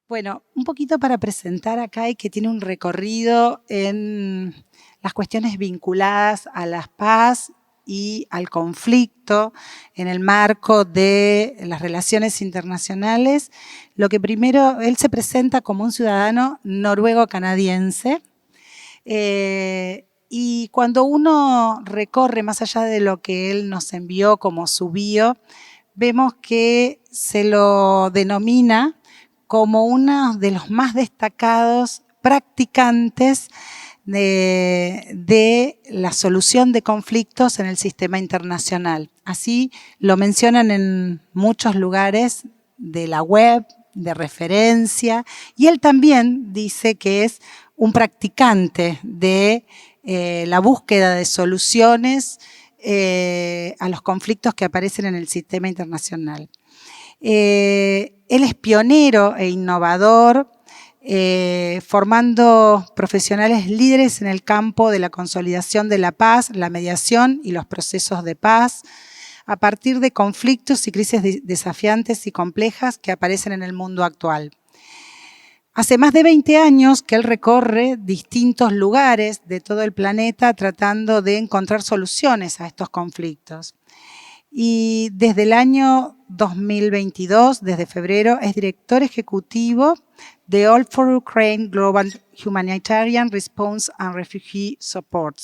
Bueno, un poquito para presentar a Kai, que tiene un recorrido en las cuestiones vinculadas a la paz y al conflicto en el marco de las relaciones internacionales. Lo que primero, él se presenta como un ciudadano noruego-canadiense, y cuando uno recorre más allá de lo que él nos envió como su bio, vemos que se lo denomina como uno de los más destacados practicantes de la solución de conflictos en el sistema internacional. Así lo mencionan en muchos lugares de la web, de referencia, y él también dice que es un practicante de la búsqueda de soluciones a los conflictos que aparecen en el sistema internacional. Él es pionero e innovador, formando profesionales líderes en el campo de la consolidación de la paz, la mediación y los procesos de paz, a partir de conflictos y crisis desafiantes y complejas que aparecen en el mundo actual. Hace más de 20 años que él recorre distintos lugares de todo el planeta tratando de encontrar soluciones a estos conflictos. Y desde el año 2022, desde febrero, es director ejecutivo de All for Ukraine Global Humanitarian Response and Refugee Support.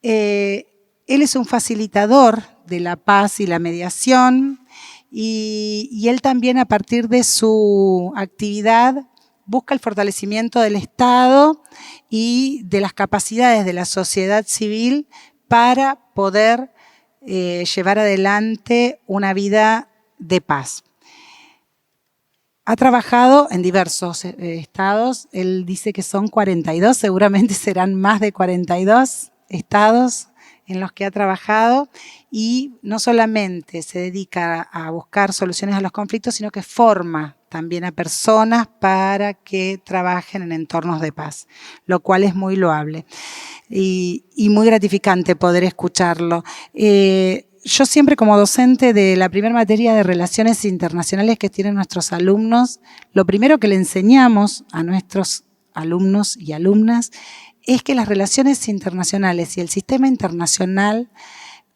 Él es un facilitador de la paz y la mediación, y él también, a partir de su actividad, busca el fortalecimiento del Estado y de las capacidades de la sociedad civil para poder llevar adelante una vida de paz. Ha trabajado en diversos estados, él dice que son 42, seguramente serán más de 42 estados en los que ha trabajado, y no solamente se dedica a buscar soluciones a los conflictos, sino que forma también a personas para que trabajen en entornos de paz, lo cual es muy loable y muy gratificante poder escucharlo. Yo siempre, como docente de la primera materia de Relaciones Internacionales que tienen nuestros alumnos, lo primero que le enseñamos a nuestros alumnos y alumnas es que las relaciones internacionales y el sistema internacional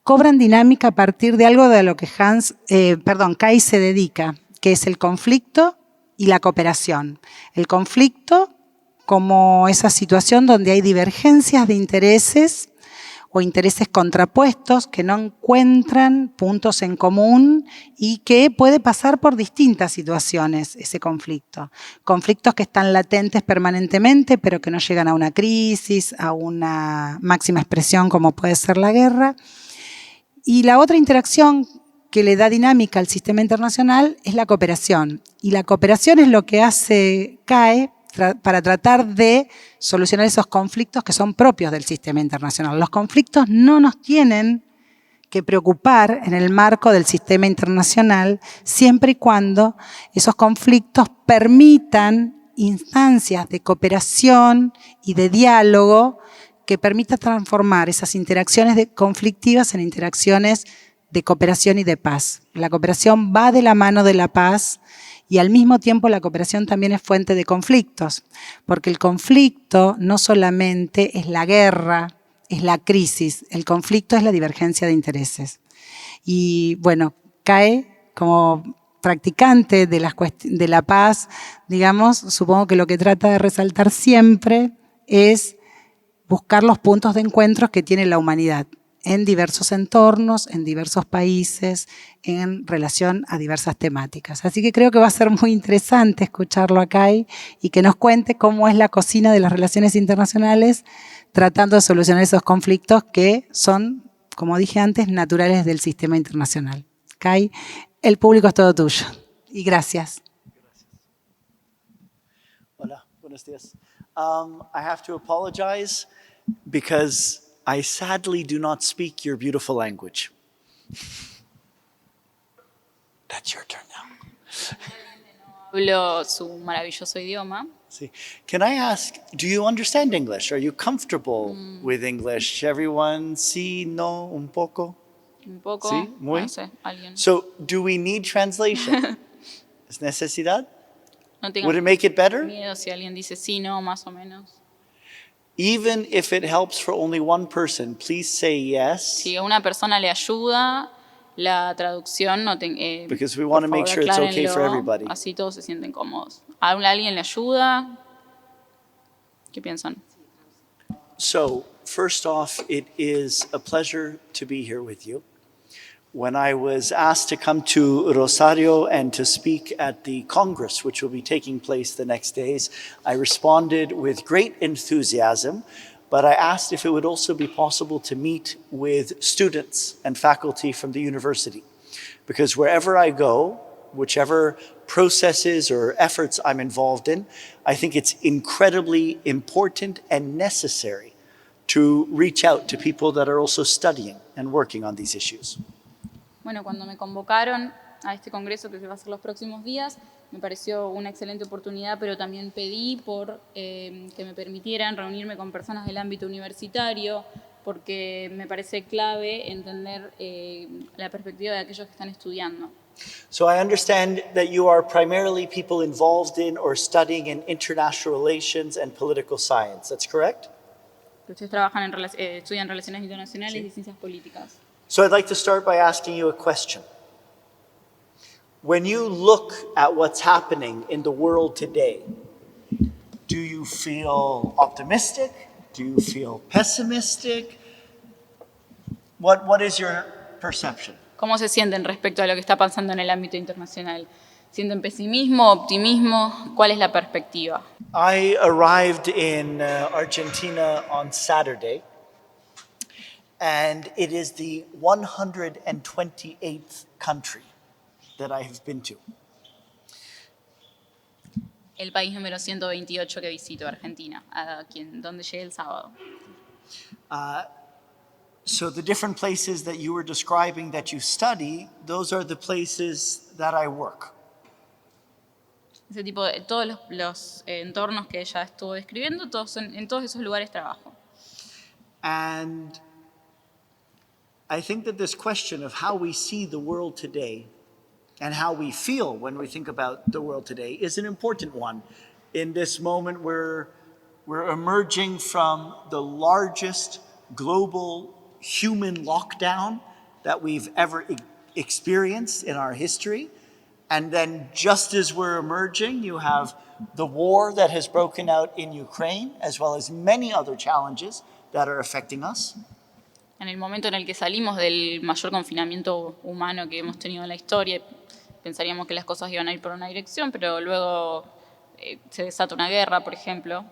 cobran dinámica a partir de algo de lo que Kai se dedica, que es el conflicto y la cooperación. El conflicto como esa situación donde hay divergencias de intereses o intereses contrapuestos que no encuentran puntos en común y que puede pasar por distintas situaciones ese conflicto. Conflictos que están latentes permanentemente, pero que no llegan a una crisis, a una máxima expresión como puede ser la guerra. Y la otra interacción que le da dinámica al sistema internacional es la cooperación. Y la cooperación es lo que hace CAE para tratar de solucionar esos conflictos que son propios del sistema internacional. Los conflictos no nos tienen que preocupar en el marco del sistema internacional, siempre y cuando esos conflictos permitan instancias de cooperación y de diálogo que permitan transformar esas interacciones conflictivas en interacciones de cooperación y de paz. La cooperación va de la mano de la paz, y al mismo tiempo la cooperación también es fuente de conflictos, porque el conflicto no solamente es la guerra, es la crisis, el conflicto es la divergencia de intereses. Y bueno, CAE, como practicante de la paz, digamos, supongo que lo que trata de resaltar siempre es buscar los puntos de encuentro que tiene la humanidad en diversos entornos, en diversos países, en relación a diversas temáticas. Así que creo que va a ser muy interesante escucharlo acá y que nos cuente cómo es la cocina de las relaciones internacionales, tratando de solucionar esos conflictos que son, como dije antes, naturales del sistema internacional. Kai, el público es todo tuyo. Y gracias. Hola, buenos días. I have to apologize because I sadly do not speak your beautiful language. That's your turn now. Hablo su maravilloso idioma. Sí. Can I ask, do you understand English? Are you comfortable with English? Everyone, sí, no, un poco? Un poco. Sí, muy. No sé, alguien. So, do we need translation? ¿Es necesidad? No Would tengan it make it better? miedo si alguien dice sí, no, más o menos. Even if it helps for only one person, please say yes. Si a una persona le ayuda la traducción, Because we por want to make favor, sure it's okay for aclárenlo, everybody. así todos se sienten cómodos. ¿A alguien le ayuda? ¿Qué piensan? So, first off, it is a pleasure to be here with you. When I was asked to come to Rosario and to speak at the Congress, which will be taking place the next days, I responded with great enthusiasm, but I asked if it would also be possible to meet with students and faculty from the university. Because wherever I go, whichever processes or efforts I'm involved in, I think it's incredibly important and necessary to reach out to people that are also studying and working on these issues. Bueno, cuando me convocaron a este congreso que se va a hacer los próximos días, me pareció una excelente oportunidad, pero también pedí por que me permitieran reunirme con personas del ámbito universitario, porque me parece clave entender la perspectiva de aquellos que están estudiando. So I understand that you are primarily people involved in or studying in international relations and political science. That's correct? Ustedes trabajan estudian relaciones internacionales y ciencias políticas. So I'd like to start by asking you a question. When you look at what's happening in the world today, do you feel optimistic? Do you feel pessimistic? What is your perception? ¿Cómo se sienten respecto a lo que está pasando en el ámbito internacional? ¿Sienten pesimismo, optimismo? ¿Cuál es la perspectiva? I arrived in Argentina on Saturday, and it is the 128th country that I have been to. El país número 128 que visito, Argentina, donde llegué el sábado. So the different places that you were describing that you study, those are the places that I work. Ese tipo de todos los entornos que ella estuvo describiendo, en todos esos lugares trabajo. And I think that this question of how we see the world today and how we feel when we think about the world today is an important one in this moment where we're emerging from the largest global human lockdown that we've ever experienced in our history. And then just as we're emerging, you have the war that has broken out in Ukraine, as well as many other challenges that are affecting us. En el momento en el que salimos del mayor confinamiento humano que hemos tenido en la historia, pensaríamos que las cosas iban a ir por una dirección, pero luego se desata una guerra, por ejemplo.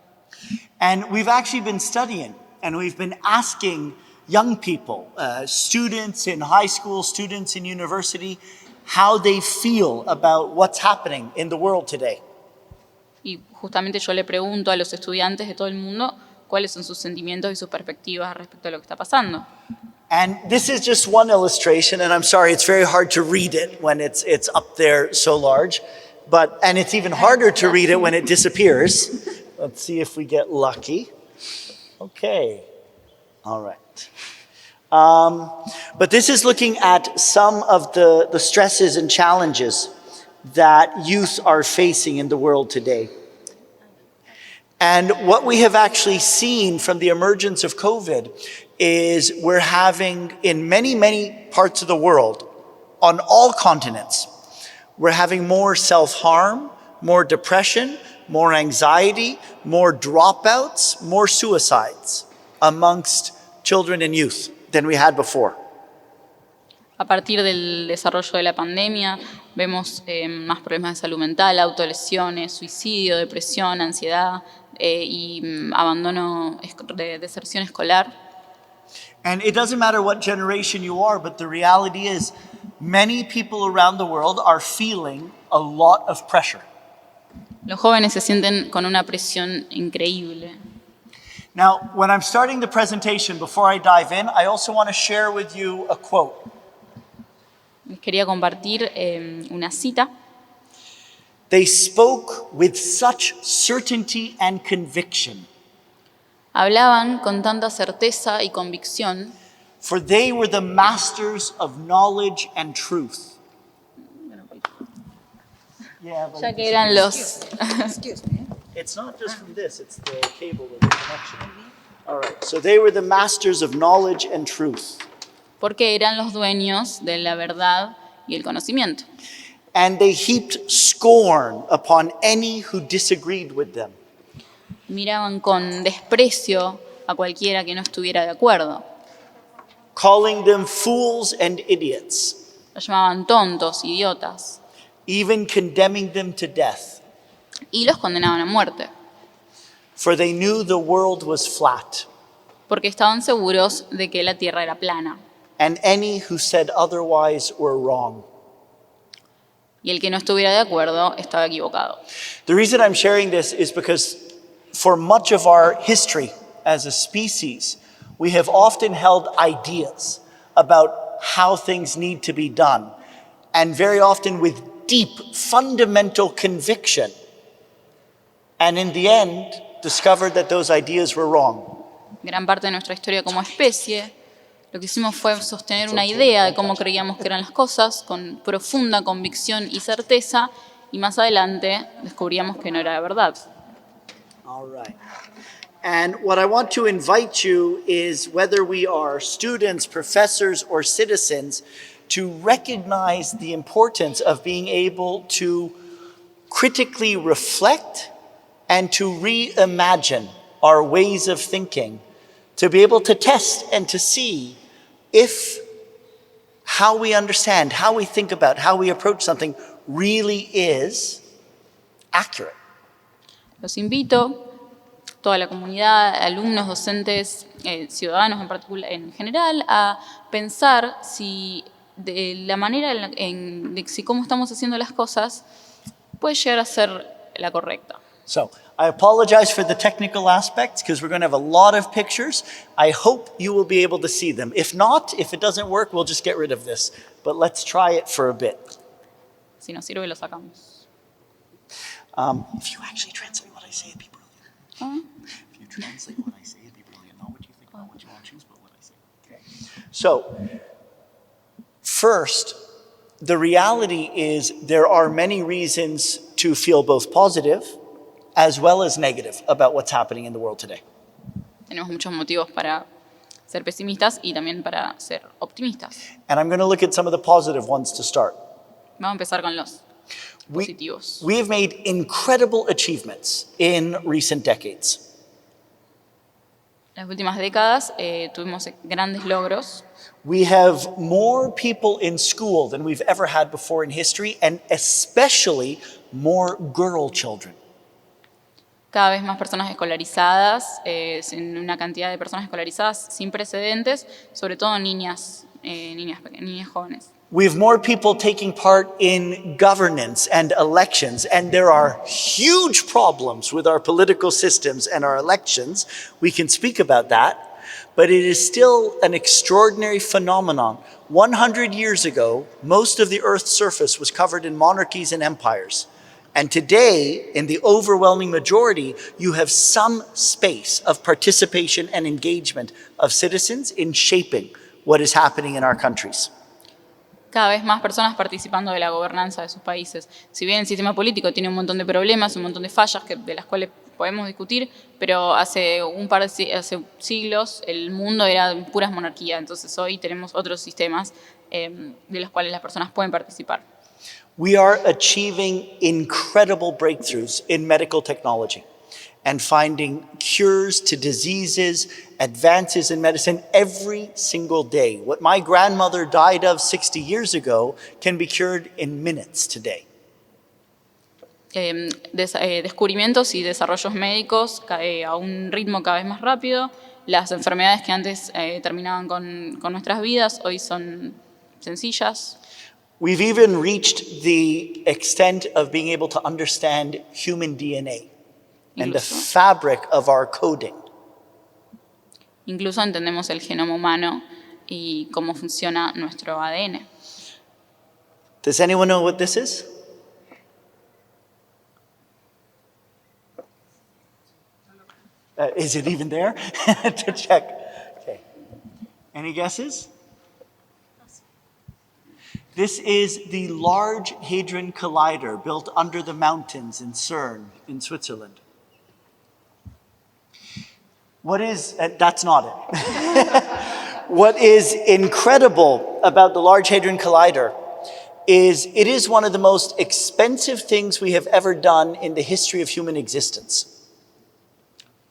And we've actually been studying, and we've been asking young people, students in high school, students in university, how they feel about what's happening in the world today. Y justamente yo le pregunto a los estudiantes de todo el mundo cuáles son sus sentimientos y sus perspectivas respecto a lo que está pasando. And this is just one illustration, and I'm sorry, it's very hard to read it when it's up there so large, and it's even harder to read it when it disappears. Let's see if we get lucky. Okay, all right. But this is looking at some of the stresses and challenges that youth are facing in the world today. And what we have actually seen from the emergence of COVID is we're having, in many, many parts of the world, on all continents, we're having more self-harm, more depression, more anxiety, more dropouts, more suicides amongst children and youth than we had before. A partir del desarrollo de la pandemia, vemos más problemas de salud mental, autolesiones, suicidio, depresión, ansiedad y abandono, deserción escolar. And it doesn't matter what generation you are, but the reality is many people around the world are feeling a lot of pressure. Los jóvenes se sienten con una presión increíble. Now, when I'm starting the presentation, before I dive in, I also want to share with you a quote. Les quería compartir una cita. They spoke with such certainty and conviction, Hablaban con tanta certeza y convicción, for they were the masters of knowledge and truth. Yeah, but ya que eran los... Excuse me. it's not just from this, it's the cable with the connection. All right, so they were the masters of knowledge and truth. porque eran los dueños de la verdad y el conocimiento. And they heaped scorn upon any who disagreed with them. Miraban con desprecio a cualquiera que no estuviera de acuerdo. Calling them fools and idiots, Los llamaban tontos, idiotas, even condemning them to death. y los condenaban a muerte, For they knew the world was flat, porque estaban seguros de que la tierra era plana. and any who said otherwise were wrong. Y el que no estuviera de acuerdo estaba equivocado. The reason I'm sharing this is because for much of our history as a species, we have often held ideas about how things need to be done, and very often with deep, fundamental conviction, and in the end, discovered that those ideas were wrong. Gran parte de nuestra historia como especie, lo que hicimos fue sostener una idea de cómo creíamos que eran las cosas, con profunda convicción y certeza, y más adelante descubríamos que no era verdad. All right. And what I want to invite you is, whether we are students, professors, or citizens, to recognize the importance of being able to critically reflect and to reimagine our ways of thinking, to be able to test and to see if how we understand, how we think about, how we approach something really is accurate. Los invito, toda la comunidad, alumnos, docentes, ciudadanos en particular, en general, a pensar si de la manera de si cómo estamos haciendo las cosas puede llegar a ser la correcta. So I apologize for the technical aspects because we're going to have a lot of pictures. I hope you will be able to see them. If not, if it doesn't work, we'll just get rid of this. But let's try it for a bit. Si nos sirve, lo sacamos. If you actually translate what I say, it'd be brilliant. If you translate what I say, it'd be brilliant. Not what you think, not what you want to choose, but what I say. Okay. So, first, the reality is there are many reasons to feel both positive as well as negative about what's happening in the world today. Tenemos muchos motivos para ser pesimistas y también para ser optimistas. And I'm going to look at some of the positive ones to start. Vamos a empezar con los positivos. We have made incredible achievements in recent decades. En las últimas décadas tuvimos grandes logros. We have more people in school than we've ever had before in history, and especially more girl children. Cada vez más personas escolarizadas, en una cantidad de personas escolarizadas sin precedentes, sobre todo niñas jóvenes. We have more people taking part in governance and elections, and there are huge problems with our political systems and our elections. We can speak about that, but it is still an extraordinary phenomenon. 100 years ago, most of the Earth's surface was covered in monarchies and empires. And today, in the overwhelming majority, you have some space of participation and engagement of citizens in shaping what is happening in our countries. Cada vez más personas participando de la gobernanza de sus países. Si bien el sistema político tiene un montón de problemas, un montón de fallas de las cuales podemos discutir, pero hace siglos el mundo era puras monarquías, entonces hoy tenemos otros sistemas de los cuales las personas pueden participar. We are achieving incredible breakthroughs in medical technology and finding cures to diseases, advances in medicine every single day. What my grandmother died of 60 years ago can be cured in minutes today. Descubrimientos y desarrollos médicos a un ritmo cada vez más rápido. Las enfermedades que antes terminaban con nuestras vidas hoy son sencillas. We've even reached the extent of being able to understand human DNA and the fabric of our coding. Incluso entendemos el genoma humano y cómo funciona nuestro ADN. Does anyone know what this is? Is it even there? To check. Okay. Any guesses? This is the Large Hadron Collider built under the mountains in CERN in Switzerland. That's not it. What is incredible about the Large Hadron Collider is it is one of the most expensive things we have ever done in the history of human existence.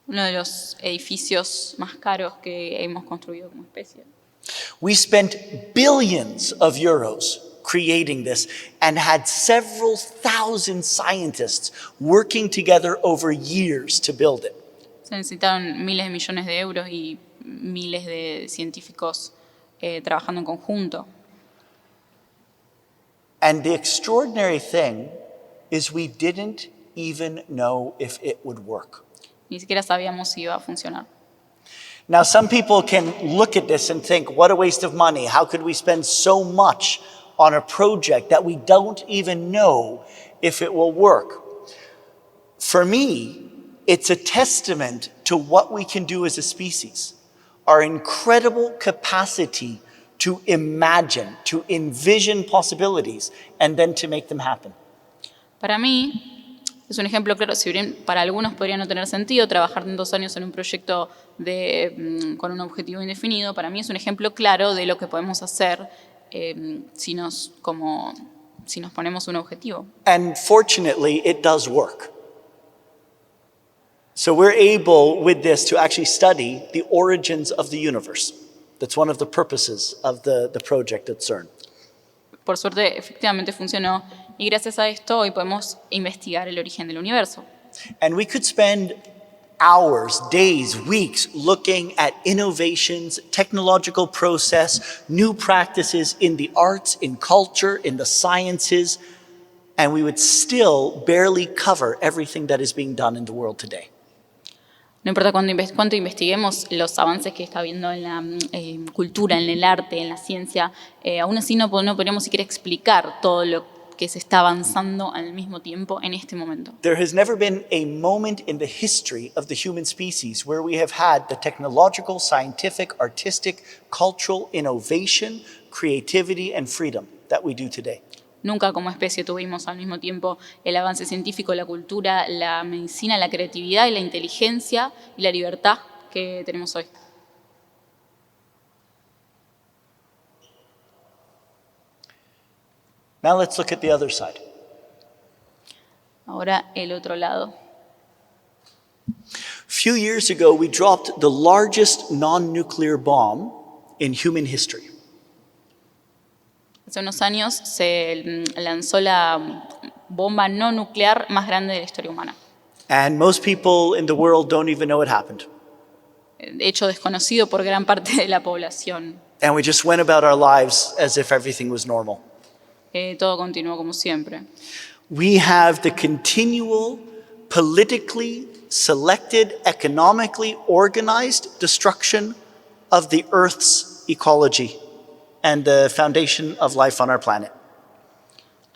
Uno de los edificios más caros que hemos construido como especie. We spent billions of euros creating this and had several thousand scientists working together over years to build it. Se necesitaron miles de millones de euros y miles de científicos trabajando en conjunto. And the extraordinary thing is we didn't even know if it would work. Ni siquiera sabíamos si iba a funcionar. Now, some people can look at this and think, what a waste of money. How could we spend so much on a project that we don't even know if it will work? For me, it's a testament to what we can do as a species, our incredible capacity to imagine, to envision possibilities, and then to make them happen. Para mí, es un ejemplo claro, si bien para algunos podría no tener sentido trabajar 2 años en un proyecto con un objetivo indefinido, para mí es un ejemplo claro de lo que podemos hacer si nos ponemos un objetivo. And fortunately, it does work. So we're able with this to actually study the origins of the universe. That's one of the purposes of the project at CERN. Por suerte, efectivamente funcionó y gracias a esto hoy podemos investigar el origen del universo. And we could spend hours, days, weeks looking at innovations, technological process, new practices in the arts, in culture, in the sciences, and we would still barely cover everything that is being done in the world today. No importa cuánto investiguemos los avances que está habiendo en la cultura, en el arte, en la ciencia, aún así no podríamos siquiera explicar todo lo que se está avanzando al mismo tiempo en este momento. There has never been a moment in the history of the human species where we have had the technological, scientific, artistic, cultural innovation, creativity, and freedom that we do today. Nunca como especie tuvimos al mismo tiempo el avance científico, la cultura, la medicina, la creatividad y la inteligencia y la libertad que tenemos hoy. Now let's look at the other side. Ahora el otro lado. A few years ago, we dropped the largest non-nuclear bomb in human history. Hace unos años se lanzó la bomba no nuclear más grande de la historia humana. And most people in the world don't even know it happened. Hecho desconocido por gran parte de la población. And we just went about our lives as if everything was normal. Todo continuó como siempre. We have the continual, politically selected, economically organized destruction of the Earth's ecology and the foundation of life on our planet.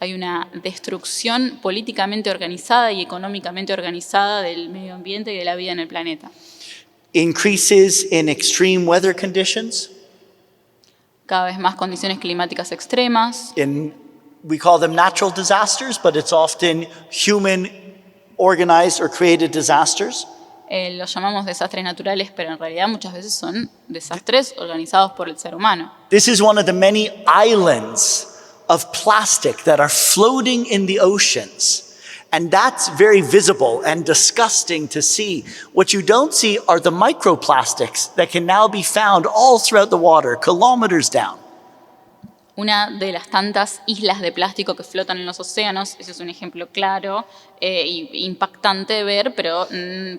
Hay una destrucción políticamente organizada y económicamente organizada del medio ambiente y de la vida en el planeta. Increases in extreme weather conditions. Cada vez más condiciones climáticas extremas. We call them natural disasters, but it's often human organized or created disasters. Los llamamos desastres naturales, pero en realidad muchas veces son desastres organizados por el ser humano. This is one of the many islands of plastic that are floating in the oceans. And that's very visible and disgusting to see. What you don't see are the microplastics that can now be found all throughout the water, kilometers down. Una de las tantas islas de plástico que flotan en los océanos, ese es un ejemplo claro e impactante de ver, pero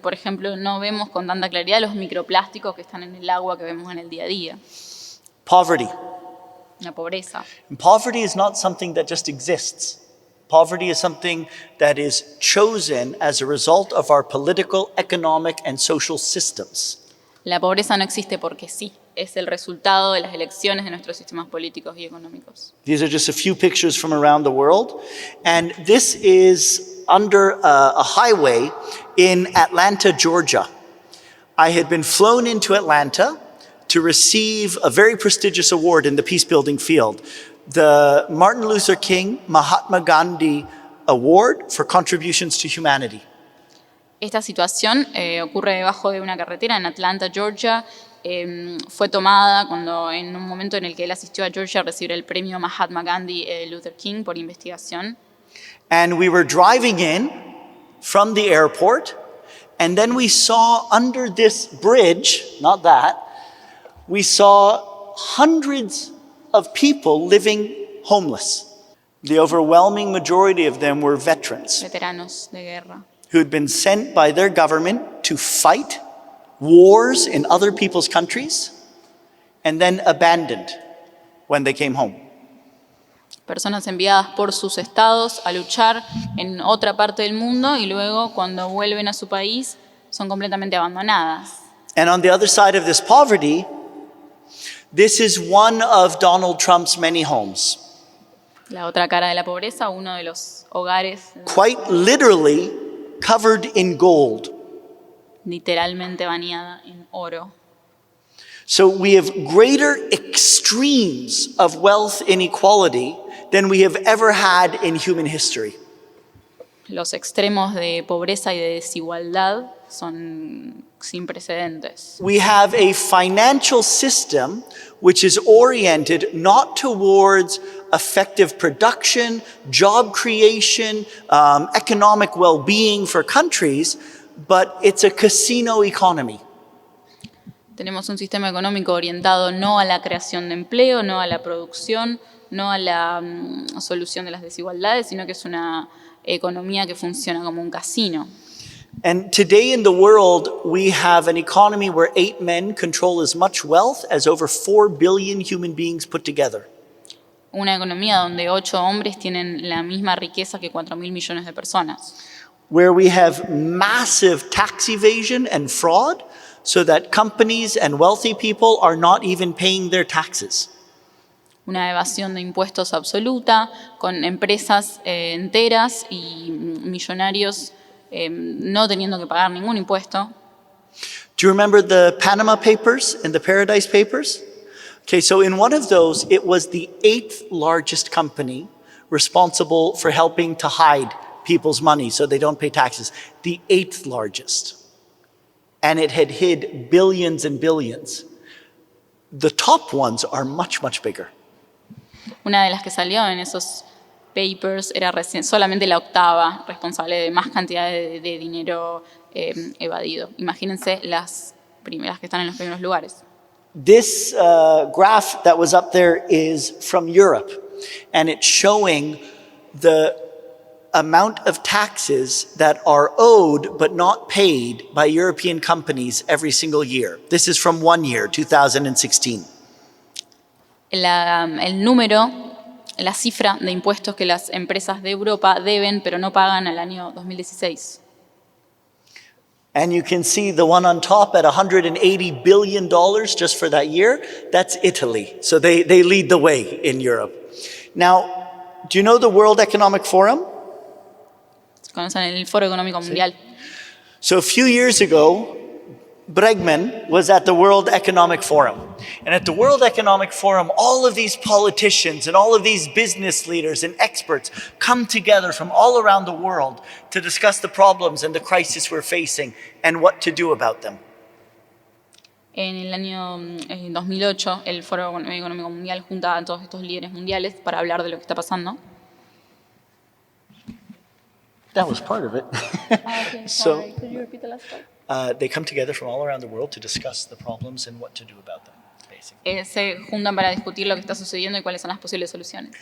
por ejemplo no vemos con tanta claridad los microplásticos que están en el agua que vemos en el día a día. Poverty. La pobreza. And poverty is not something that just exists. Poverty is something that is chosen as a result of our political, economic, and social systems. La pobreza no existe porque sí, es el resultado de las elecciones de nuestros sistemas políticos y económicos. These are just a few pictures from around the world. And this is under a highway in Atlanta, Georgia. I had been flown into Atlanta to receive a very prestigious award in the peace building field. the Martin Luther King Mahatma Gandhi Award for Contributions to Humanity. Esta situación ocurre debajo de una carretera en Atlanta, Georgia. Fue tomada cuando en un momento en el que él asistió a Georgia a recibir el premio Mahatma Gandhi Luther King por investigación. And we were driving in from the airport, and then we saw under this bridge, not that, we saw hundreds of people living homeless. The overwhelming majority of them were veterans Veteranos de guerra. who had been sent by their government to fight wars in other people's countries and then abandoned when they came home. Personas enviadas por sus estados a luchar en otra parte del mundo y luego cuando vuelven a su país son completamente abandonadas. And on the other side of this poverty, this is one of Donald Trump's many homes. La otra cara de la pobreza, uno de los hogares Quite literally covered in gold. literalmente bañada en oro. So we have greater extremes of wealth inequality than we have ever had in human history. Los extremos de pobreza y de desigualdad son sin precedentes. We have a financial system which is oriented not towards effective production, job creation, economic well-being for countries, but it's a casino economy. Tenemos un sistema económico orientado no a la creación de empleo, no a la producción, no a la solución de las desigualdades, sino que es una economía que funciona como un casino. And today in the world, we have an economy where 8 men control as much wealth as over 4 billion human beings put together. Una economía donde 8 hombres tienen la misma riqueza que 4.000 millones de personas. Where we have massive tax evasion and fraud so that companies and wealthy people are not even paying their taxes. Una evasión de impuestos absoluta, con empresas enteras y millonarios no teniendo que pagar ningún impuesto. Do you remember the Panama Papers and the Paradise Papers? Okay, so in one of those, it was the 8th largest company responsible for helping to hide people's money so they don't pay taxes. The 8th largest. And it had hid billions and billions. The top ones are much, much bigger. Una de las que salió en esos papers era solamente la 8ª responsable de más cantidad de dinero evadido. Imagínense las primeras que están en los primeros lugares. This graph that was up there is from Europe, and it's showing the amount of taxes that are owed but not paid by European companies every single year. This is from one year, 2016. El número, la cifra de impuestos que las empresas de Europa deben pero no pagan al año 2016. And you can see the one on top at $180 billion just for that year. That's Italy. So they lead the way in Europe. Now, do you know the World Economic Forum? Conocen el Foro Económico Mundial. So a few years ago, Bregman was at the World Economic Forum. And at the World Economic Forum, all of these politicians and all of these business leaders and experts come together from all around the world to discuss the problems and the crisis we're facing and what to do about them. En el año 2008, el Foro Económico Mundial junta a todos estos líderes mundiales para hablar de lo que está pasando. That was part of it. Okay, So- sorry. Could you repeat the last part? They come together from all around the world to discuss the problems and what to do about them, basically. Se juntan para discutir lo que está sucediendo y cuáles son las posibles soluciones.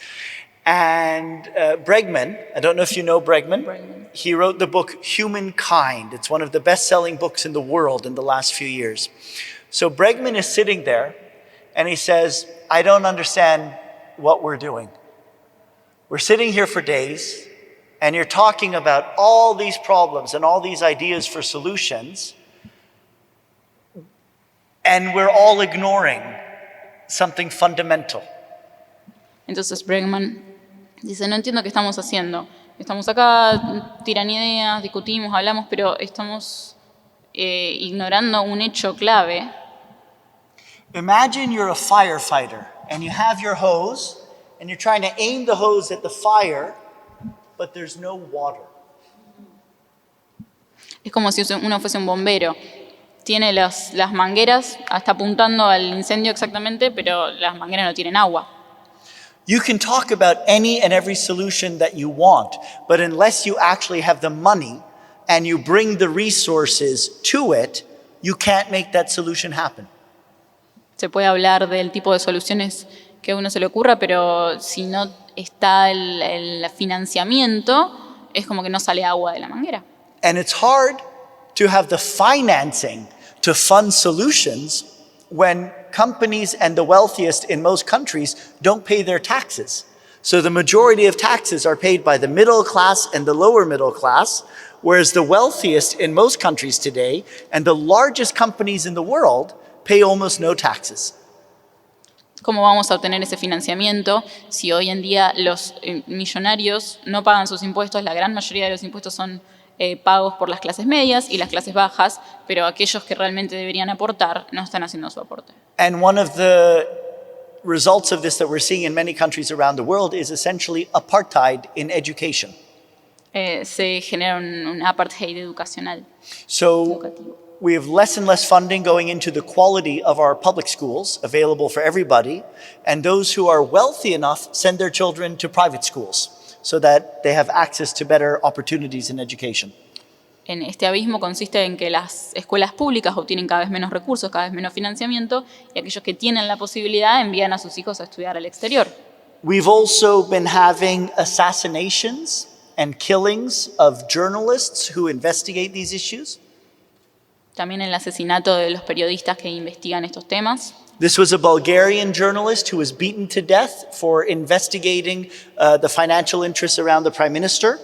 And Bregman, I don't know if you know Bregman. Bregman. He wrote the book Humankind. It's one of the best-selling books in the world in the last few years. So Bregman is sitting there and he says, I don't understand what we're doing. We're sitting here for days and you're talking about all these problems and all these ideas for solutions, and we're all ignoring something fundamental. Entonces Bregman dice, no entiendo qué estamos haciendo. Estamos acá, tiran ideas, discutimos, hablamos, pero estamos ignorando un hecho clave. Imagine you're a firefighter and you have your hose and and you're trying to aim the hose at the fire, but there's no water. Es como si uno fuese un bombero. Tiene las mangueras, está apuntando al incendio exactamente, pero las mangueras no tienen agua. You can talk about any and every solution that you want, but unless you actually have the money and you bring the resources to it, you can't make that solution happen. Se puede hablar del tipo de soluciones que a uno se le ocurra, pero si no está el financiamiento, es como que no sale agua de la manguera. And it's hard to have the financing to fund solutions when companies and the wealthiest in most countries don't pay their taxes. So the majority of taxes are paid by the middle class and the lower middle class, whereas the wealthiest in most countries today and the largest companies in the world pay almost no taxes. ¿Cómo vamos a obtener ese financiamiento si hoy en día los millonarios no pagan sus impuestos? La gran mayoría de los impuestos son pagos por las clases medias y las clases bajas, pero aquellos que realmente deberían aportar no están haciendo su aporte. And one of the results of this that we're seeing in many countries around the world is essentially apartheid in education. Se genera un apartheid educacional. So we have less and less funding going into the quality of our public schools available for everybody, and those who are wealthy enough send their children to private schools so that they have access to better opportunities in education. En este abismo consiste en que las escuelas públicas obtienen cada vez menos recursos, cada vez menos financiamiento, y aquellos que tienen la posibilidad envían a sus hijos a estudiar al exterior. We've also been having assassinations and killings of journalists who investigate these issues. También el asesinato de los periodistas que investigan estos temas. This was a Bulgarian journalist who was beaten to death for investigating the financial interests around the prime minister.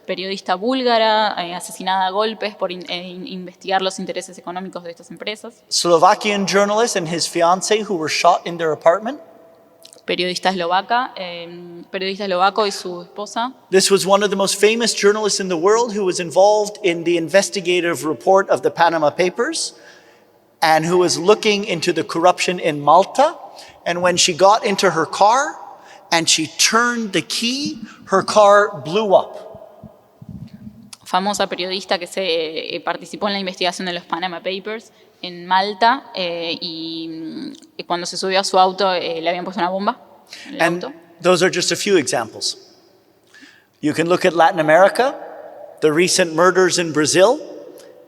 Periodista búlgara asesinada a golpes por investigar los intereses económicos de estas empresas. Slovakian journalist and his fiancée who were shot in their apartment. Periodista eslovaco y su esposa. This was one of the most famous journalists in the world who was involved in the investigative report of the Panama Papers and who was looking into the corruption in Malta. And when she got into her car and she turned the key, her car blew up. Famosa periodista que participó en la investigación de los Panama Papers en Malta y cuando se subió a su auto le habían puesto una bomba en el auto. Those are just a few examples. You can look at Latin America, the recent murders in Brazil,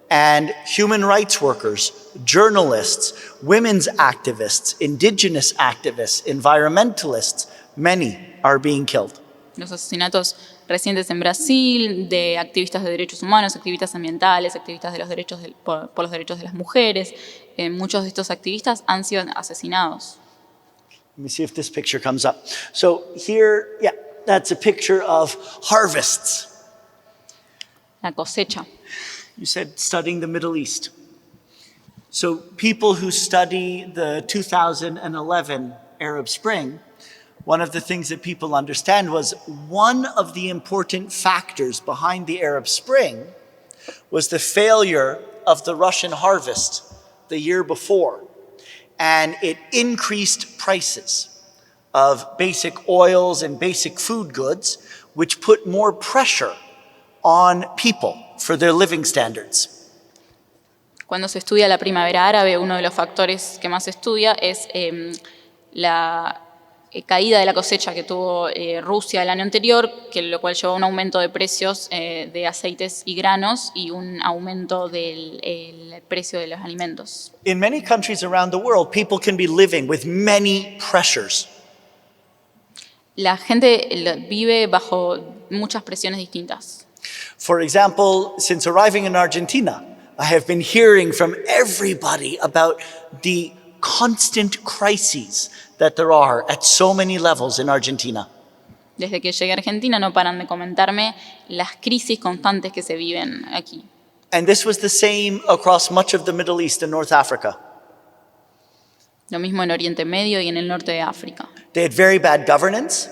and human rights workers, journalists, women's activists, indigenous activists, environmentalists, many are being killed. Los asesinatos recientes en Brasil de activistas de derechos humanos, activistas ambientales, activistas de los derechos por los derechos de las mujeres. Muchos de estos activistas han sido asesinados. Let me see if this picture comes up. So here, yeah, that's a picture of harvests. La cosecha. You said studying the Middle East. So people who study the 2011 Arab Spring, one of the things that people understand was one of the important factors behind the Arab Spring was the failure of the Russian harvest the year before. And it increased prices of basic oils and basic food goods, which put more pressure on people for their living standards. Cuando se estudia la primavera árabe, uno de los factores que más se estudia es la caída de la cosecha que tuvo Rusia el año anterior, lo cual llevó a un aumento de precios de aceites y granos y un aumento del precio de los alimentos. In many countries around the world, people can be living with many pressures. La gente vive bajo muchas presiones distintas. For example, since arriving in Argentina, I have been hearing from everybody about the constant crises that there are at so many levels in Argentina. Desde que llegué a Argentina no paran de comentarme las crisis constantes que se viven aquí. And this was the same across much of the Middle East and North Africa. Lo mismo en Oriente Medio y en el norte de África. They had very bad governance.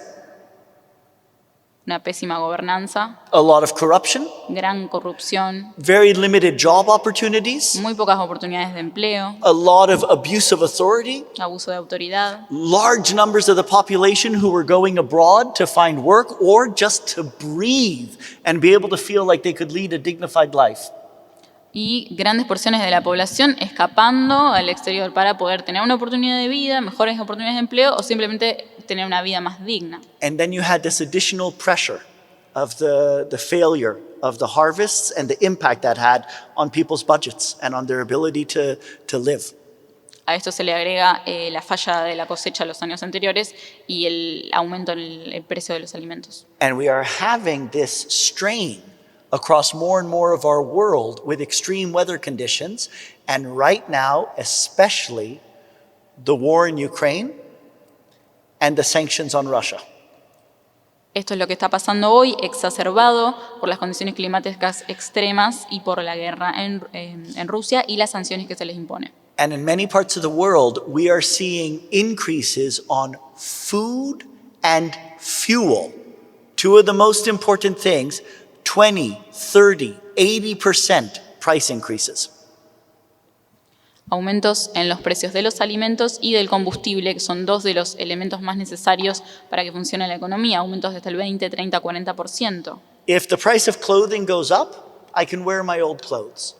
una pésima gobernanza, a lot of corruption, gran corrupción, very limited job opportunities, muy pocas oportunidades de empleo, a lot of abuse of authority, abuso de autoridad, large numbers of the population who were going abroad to find work or just to breathe and be able to feel like they could lead a dignified life. y grandes porciones de la población escapando al exterior para poder tener una oportunidad de vida, mejores oportunidades de empleo o simplemente tener una vida más digna. And then you had this additional pressure of the failure of the harvests and the impact that had on people's budgets and on their ability to live. A esto se le agrega la falla de la cosecha los años anteriores y el aumento en el precio de los alimentos. And we are having this strain across more and more of our world with extreme weather conditions, and right now, especially the war in Ukraine and the sanctions on Russia. Esto es lo que está pasando hoy, exacerbado por las condiciones climáticas extremas y por la guerra en Rusia y las sanciones que se les impone. And in many parts of the world, we are seeing increases on food and fuel. Two of the most important things, 20, 30, 80% price increases. Aumentos en los precios de los alimentos y del combustible, que son dos de los elementos más necesarios para que funcione la economía, aumentos de hasta el 20, 30, 40%. If the price of clothing goes up, I can wear my old clothes.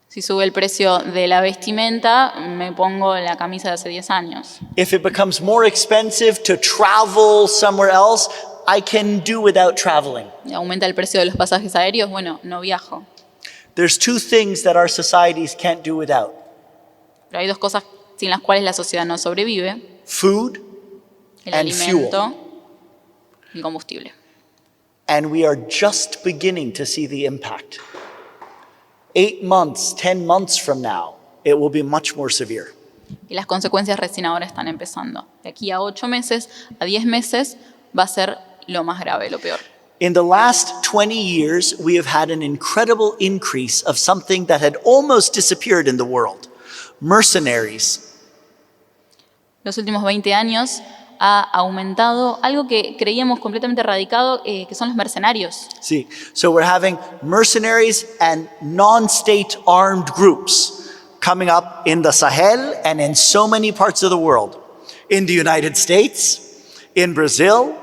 Si sube el precio de la vestimenta, me pongo la camisa de hace 10 años. If it becomes more expensive to travel somewhere else, I can do without traveling. Aumenta el precio de los pasajes aéreos, bueno, no viajo. There's two things that our societies can't do without. Pero hay dos cosas sin las cuales la sociedad no sobrevive: Food el and alimento fuel. y el combustible. And we are just beginning to see the impact. 8 months, 10 months from now, it will be much more severe. Y las consecuencias recién ahora están empezando. De aquí a 8 meses, a 10 meses, va a ser lo más grave, lo peor. In the last 20 years, we have had an incredible increase of something that had almost disappeared in the world: mercenaries. Los últimos 20 años ha aumentado algo que creíamos completamente erradicado, que son los mercenarios. See, so we're having mercenaries and non-state armed groups coming up in the Sahel and in so many parts of the world. In the United States, in Brazil.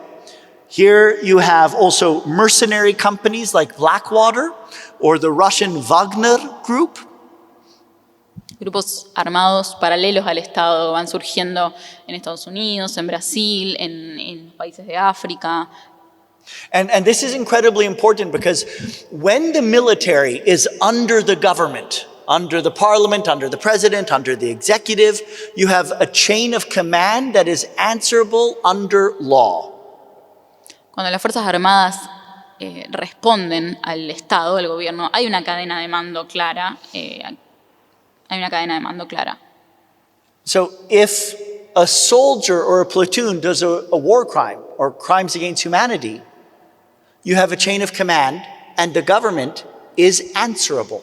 Here you have also mercenary companies like Blackwater or the Russian Wagner Group. Grupos armados paralelos al Estado van surgiendo en Estados Unidos, en Brasil, en países de África. And this is incredibly important because when the military is under the government, under the parliament, under the president, under the executive, you have a chain of command that is answerable under law. Cuando las Fuerzas Armadas responden al Estado, al gobierno, hay una cadena de mando clara. So if a soldier or a platoon does a war crime or crimes against humanity, you have a chain of command and the government is answerable.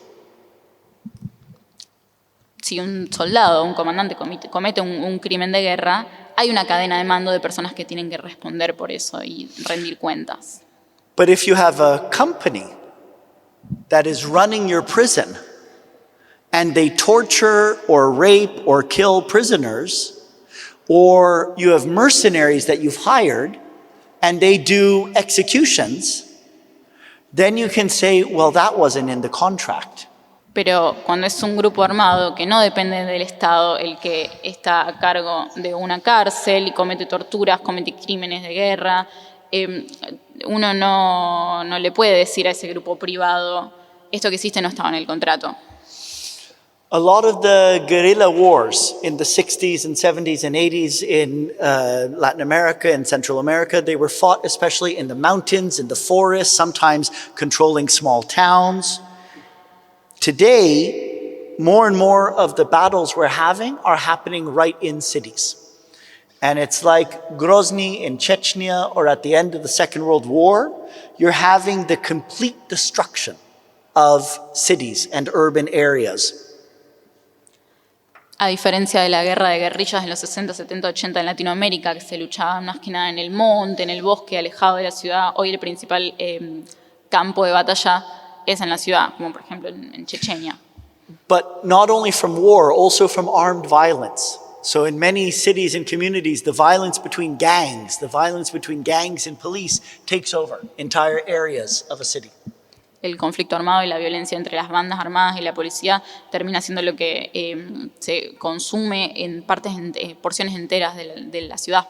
Si un soldado, un comandante comete un crimen de guerra, hay una cadena de mando de personas que tienen que responder por eso y rendir cuentas. But if you have a company that is running your prison and they torture or rape or kill prisoners, or you have mercenaries that you've hired and they do executions, then you can say, well, that wasn't in the contract. Pero cuando es un grupo armado que no depende del Estado, el que está a cargo de una cárcel y comete torturas, comete crímenes de guerra, uno no le puede decir a ese grupo privado, esto que hiciste no estaba en el contrato. A lot of the guerrilla wars in the 60s and 70s and 80s in Latin America and Central America, they were fought especially in the mountains, in the forests, sometimes controlling small towns. Today, more and more of the battles we're having are happening right in cities. And it's like Grozny in Chechnya or at the end of the Second World War, you're having the complete destruction of cities and urban areas. A diferencia de la guerra de guerrillas en los 60, 70, 80 en Latinoamérica, que se luchaba más que nada en el monte, en el bosque, alejado de la ciudad, hoy el principal campo de batalla es en la ciudad, como por ejemplo en Chechenia. But not only from war, also from armed violence. So in many cities and communities, the violence between gangs and police takes over entire areas of a city. El conflicto armado y la violencia entre las bandas armadas y la policía termina siendo lo que se consume en porciones enteras de la ciudad.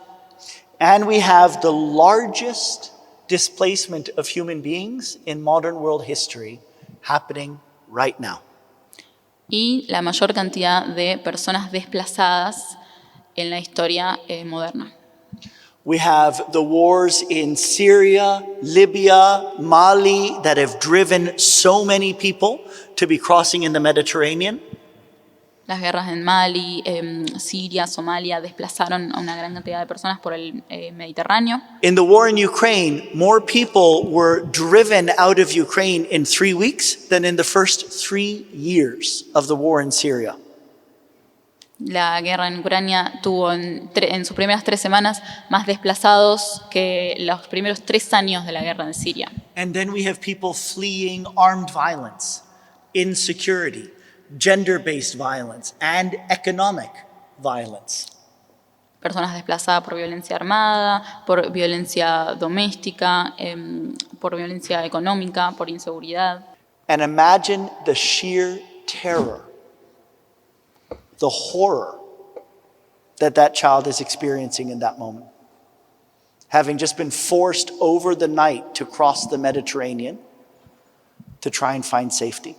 And we have the largest displacement of human beings in modern world history happening right now. Y la mayor cantidad de personas desplazadas en la historia moderna. We have the wars in Syria, Libya, Mali that have driven so many people to be crossing in the Mediterranean. Las guerras en Mali, Siria, Somalia desplazaron a una gran cantidad de personas por el Mediterráneo. In the war in Ukraine, more people were driven out of Ukraine in 3 weeks than in the first 3 years of the war in Syria. La guerra en Ucrania tuvo en sus primeras 3 semanas más desplazados que los primeros 3 años de la guerra en Siria. And then we have people fleeing armed violence, insecurity, gender-based violence, and economic violence. Personas desplazadas por violencia armada, por violencia doméstica, por violencia económica, por inseguridad. And imagine the sheer terror, the horror that child is experiencing in that moment. Having just been forced over the night to cross the Mediterranean to try and find safety.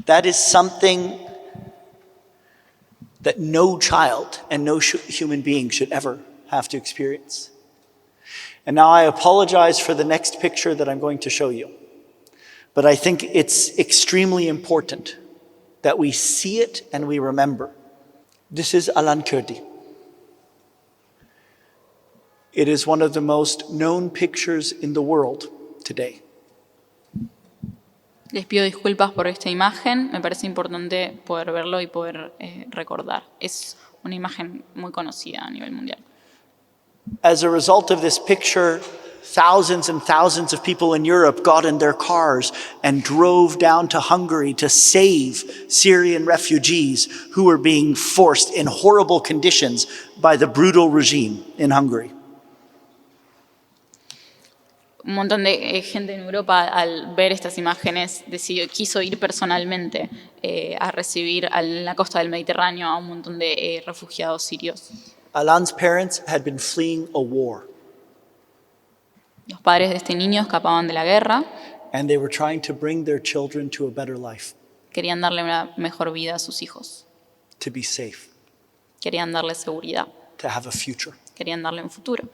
That is something that no child and no human being should ever have to experience. And now I apologize for the next picture that I'm going to show you. But I think it's extremely important that we see it and we remember. This is Alan Kurdi. It is one of the most known pictures in the world today. Les pido disculpas por esta imagen, me parece importante poder verlo y poder recordar. Es una imagen muy conocida a nivel mundial. As a result of this picture, thousands and thousands of people in Europe got in their cars and drove down to Hungary to save Syrian refugees who were being forced in horrible conditions by the brutal regime in Hungary. Un montón de gente en Europa, al ver estas imágenes, quiso ir personalmente a recibir en la costa del Mediterráneo a un montón de refugiados sirios. Alan's parents had been fleeing a war. Los padres de este niño escapaban de la guerra. And they were trying to bring their children to a better life. Querían darle una mejor vida a sus hijos. To be safe. Querían darle seguridad. To have a future. Querían darle un futuro.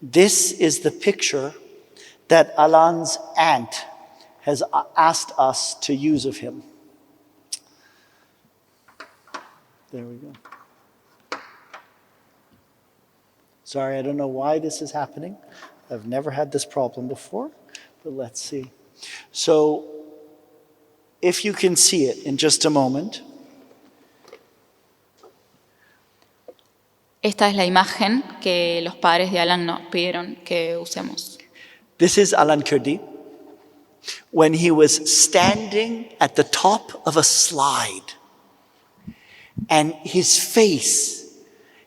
This is the picture that Alan's aunt has asked us to use of him. There we go. Sorry, I don't know why this is happening. I've never had this problem before, but let's see. So, if you can see it in just a moment. Esta es la imagen que los padres de Alan nos pidieron que usemos. This is Alan Kurdi when he was standing at the top of a slide, and his face,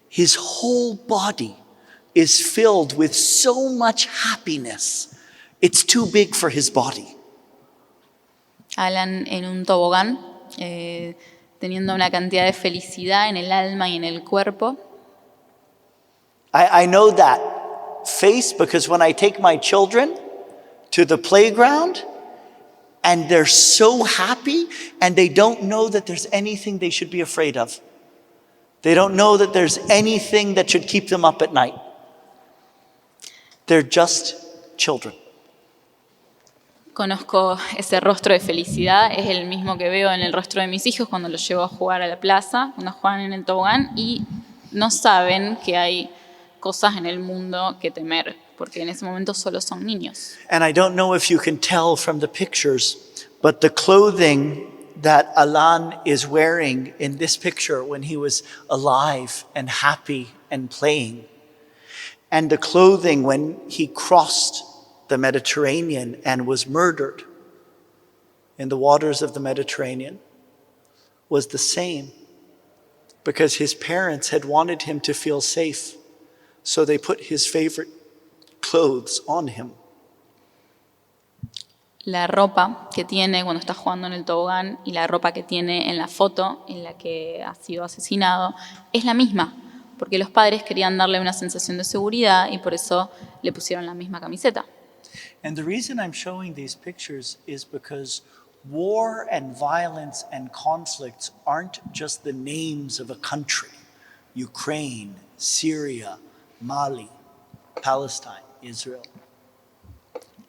his whole body is filled with so much happiness. It's too big for his body. Alan en un tobogán, teniendo una cantidad de felicidad en el alma y en el cuerpo. I know that face because when I take my children to the playground and they're so happy and they don't know that there's anything they should be afraid of. They don't know that there's anything that should keep them up at night. They're just children. Conozco ese rostro de felicidad, es el mismo que veo en el rostro de mis hijos cuando los llevo a jugar a la plaza, cuando juegan en el tobogán y no saben que hay cosas en el mundo que temer, porque en ese momento solo son niños. And I don't know if you can tell from the pictures, but the clothing that Alan is wearing in this picture when he was alive and happy and playing, and the clothing when he crossed the Mediterranean and was murdered in the waters of the Mediterranean, was the same, because his parents had wanted him to feel safe, so they put his favorite clothes on him. La ropa que tiene cuando está jugando en el tobogán y la ropa que tiene en la foto en la que ha sido asesinado es la misma, porque los padres querían darle una sensación de seguridad y por eso le pusieron la misma camiseta. And the reason I'm showing these pictures is because war and violence and conflicts aren't just the names of a country. Ukraine, Syria, Mali, Palestine, Israel.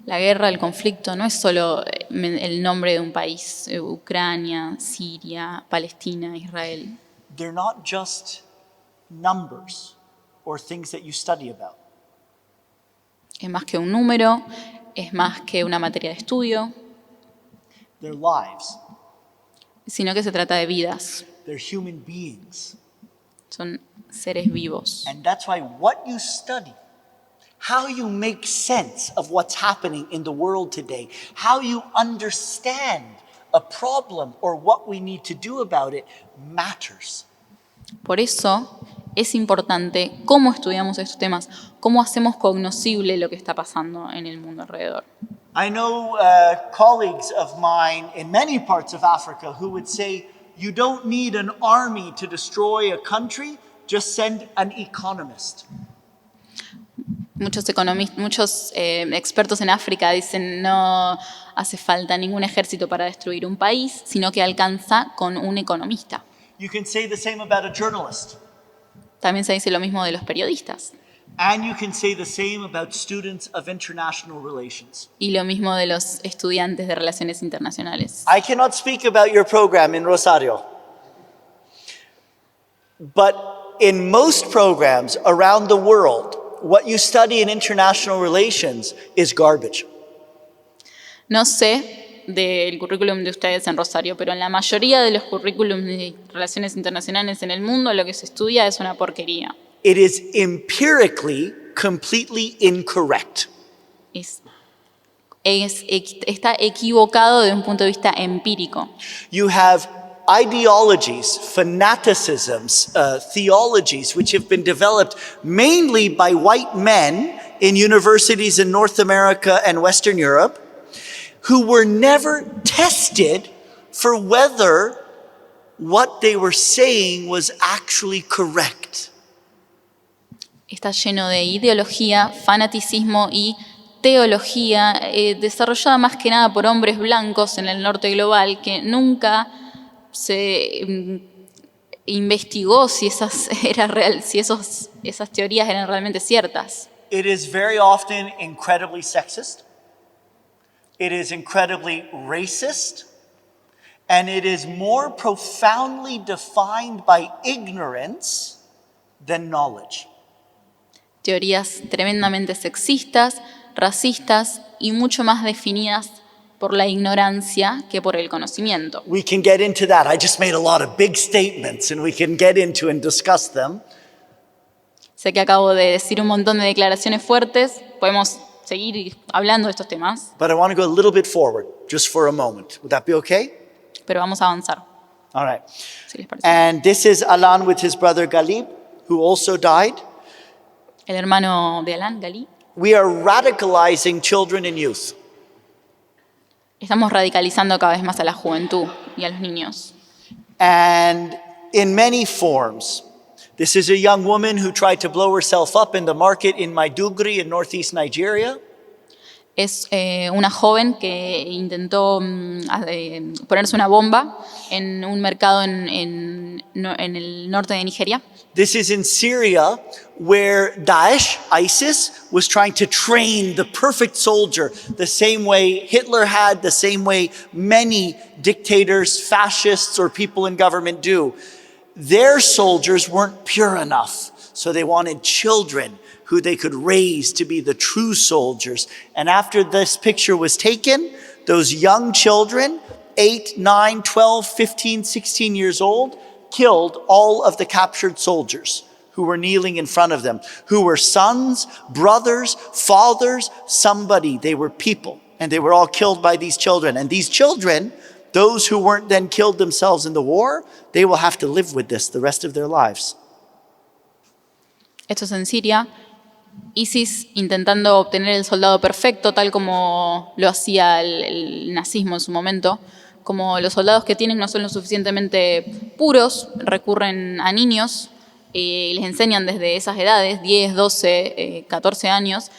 La guerra, el conflicto, no es solo el nombre de un país, Ucrania, Siria, Palestina, Israel. They're not just numbers or things that you study about. Es más que un número, es más que una materia de estudio, They're lives. sino que se trata de vidas. They're human beings. Son seres vivos. And that's why what you study, how you make sense of what's happening in the world today, how you understand a problem or what we need to do about it matters. Por eso es importante cómo estudiamos estos temas, cómo hacemos cognoscible lo que está pasando en el mundo alrededor. I know colleagues of mine in many parts of Africa who would say, you don't need an army to destroy a country, just send an economist. Muchos expertos en África dicen no hace falta ningún ejército para destruir un país, sino que alcanza con un economista. You can say the same about a journalist. También se dice lo mismo de los periodistas. And you can say the same about students of international relations. Y lo mismo de los estudiantes de relaciones internacionales. I cannot speak about your program in Rosario. But in most programs around the world, what you study in international relations is garbage. No sé del currículum de ustedes en Rosario, pero en la mayoría de los currículums de relaciones internacionales en el mundo lo que se estudia es una porquería. It is empirically completely incorrect. Está equivocado de un punto de vista empírico. You have ideologies, fanaticisms, theologies which have been developed mainly by white men in universities in North America and Western Europe who were never tested for whether what they were saying was actually correct. Está lleno de ideología, fanaticismo y teología desarrollada más que nada por hombres blancos en el norte global que nunca se investigó si esas teorías eran realmente ciertas. It is very often incredibly sexist. It is incredibly racist. And it is more profoundly defined by ignorance than knowledge. Teorías tremendamente sexistas, racistas y mucho más definidas por la ignorancia que por el conocimiento. We can get into that. I just made a lot of big statements and we can get into and discuss them. Sé que acabo de decir un montón de declaraciones fuertes, podemos seguir hablando de estos temas. But I want to go a little bit forward, just for a moment. Would that be okay? Pero vamos a avanzar. All right. Si les parece. And this is Alan with his brother Galib, who also died. El hermano de Alan, Gali. We are radicalizing children and youth. Estamos radicalizando cada vez más a la juventud y a los niños. And in many forms. This is a young woman who tried to blow herself up in the market in Maiduguri in northeast Nigeria. Es una joven que intentó ponerse una bomba en un mercado en el norte de Nigeria. This is in Syria, where Daesh, ISIS, was trying to train the perfect soldier the same way Hitler had, the same way many dictators, fascists, or people in government do. Their soldiers weren't pure enough, so they wanted children who they could raise to be the true soldiers. And after this picture was taken, those young children, 8, 9, 12, 15, 16 years old, killed all of the captured soldiers who were kneeling in front of them, who were sons, brothers, fathers, somebody. They were people, and they were all killed by these children. And these children, those who weren't then killed themselves in the war, they will have to live with this the rest of their lives. Esto es en Siria. ISIS intentando obtener el soldado perfecto, tal como lo hacía el nazismo en su momento. Como los soldados que tienen no son lo suficientemente puros, recurren a niños y les enseñan desde esas edades, 10, 12, 14 años.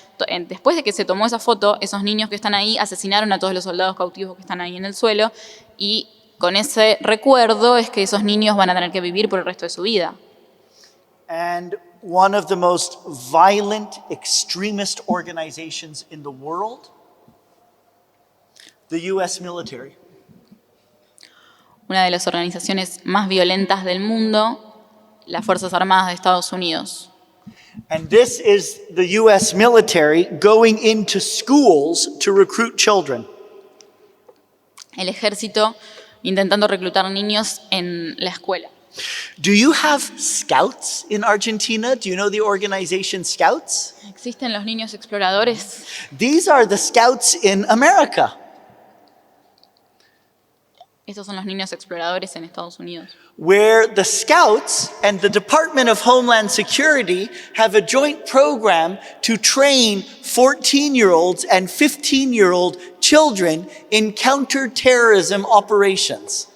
Después de que se tomó esa foto, esos niños que están ahí asesinaron a todos los soldados cautivos que están ahí en el suelo, y con ese recuerdo es que esos niños van a tener que vivir por el resto de su vida. And one of the most violent extremist organizations in the world, the US military. Una de las organizaciones más violentas del mundo, las Fuerzas Armadas de Estados Unidos. And this is the US military going into schools to recruit children. El ejército intentando reclutar niños en la escuela. Do you have scouts in Argentina? Do you know the organization Scouts? ¿Existen los niños exploradores? These are the scouts in America. Estos son los niños exploradores en Estados Unidos. Where the Scouts and the Department of Homeland Security have a joint program to train 14-year-olds and 15-year-old children in counterterrorism operations.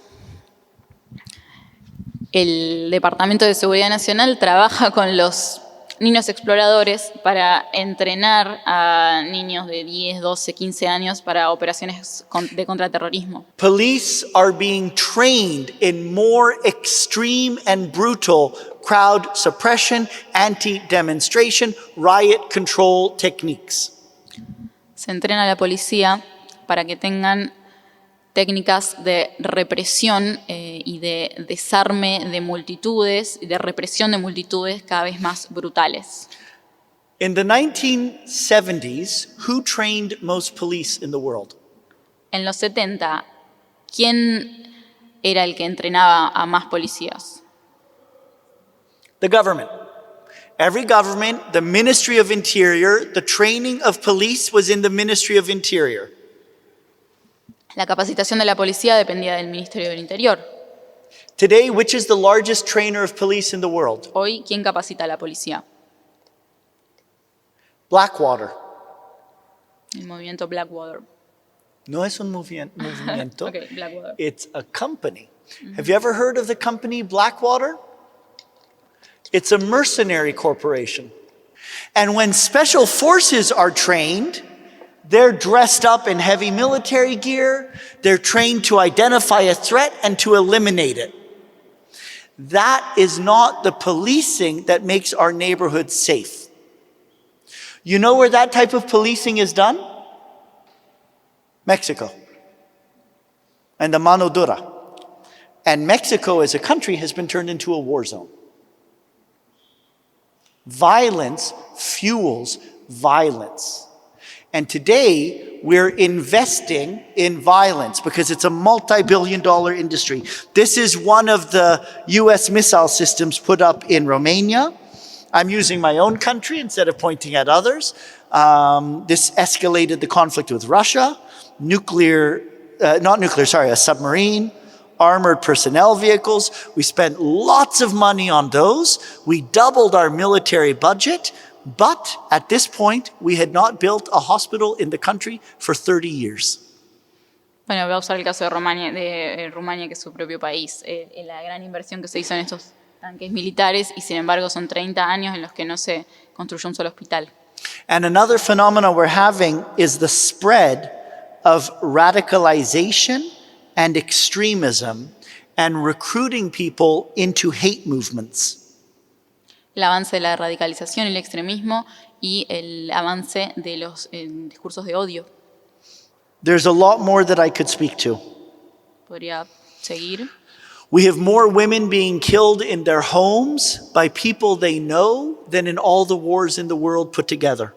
El Departamento de Seguridad Nacional trabaja con los niños exploradores para entrenar a niños de 10, 12, 15 años para operaciones de contraterrorismo. Police are being trained in more extreme and brutal crowd suppression, anti-demonstration, riot control techniques. Se entrena a la policía para que tengan técnicas de represión y de desarme de multitudes, y de represión de multitudes cada vez más brutales. In the 1970s, who trained most police in the world? En los 70, ¿quién era el que entrenaba a más policías? The government. Every government, the Ministry of Interior, the training of police was in the Ministry of Interior. La capacitación de la policía dependía del Ministerio del Interior. Today, which is the largest trainer of police in the world? Hoy, ¿quién capacita a la policía? Blackwater. El movimiento Blackwater. No es un movimiento. Okay, Blackwater. It's a company. Have you ever heard of the company Blackwater? It's a mercenary corporation. And when special forces are trained, they're dressed up in heavy military gear. They're trained to identify a threat and to eliminate it. That is not the policing that makes our neighborhoods safe. You know where that type of policing is done? Mexico. And the mano dura. And Mexico as a country has been turned into a war zone. Violence fuels violence. And today, we're investing in violence because it's a multi-billion-dollar industry. This is one of the US missile systems put up in Romania. I'm using my own country instead of pointing at others. This escalated the conflict with Russia. A submarine, armored personnel vehicles. We spent lots of money on those. We doubled our military budget. But at this point, we had not built a hospital in the country for 30 years. Bueno, voy a usar el caso de Rumania, que es su propio país. La gran inversión que se hizo en estos tanques militares, y sin embargo son 30 años en los que no se construyó un solo hospital. And another phenomenon we're having is the spread of radicalization and extremism and recruiting people into hate movements. El avance de la radicalización, el extremismo y el avance de los discursos de odio. There's a lot more that I could speak to. Podría seguir. We have more women being killed in their homes by people they know than in all the wars in the world put together.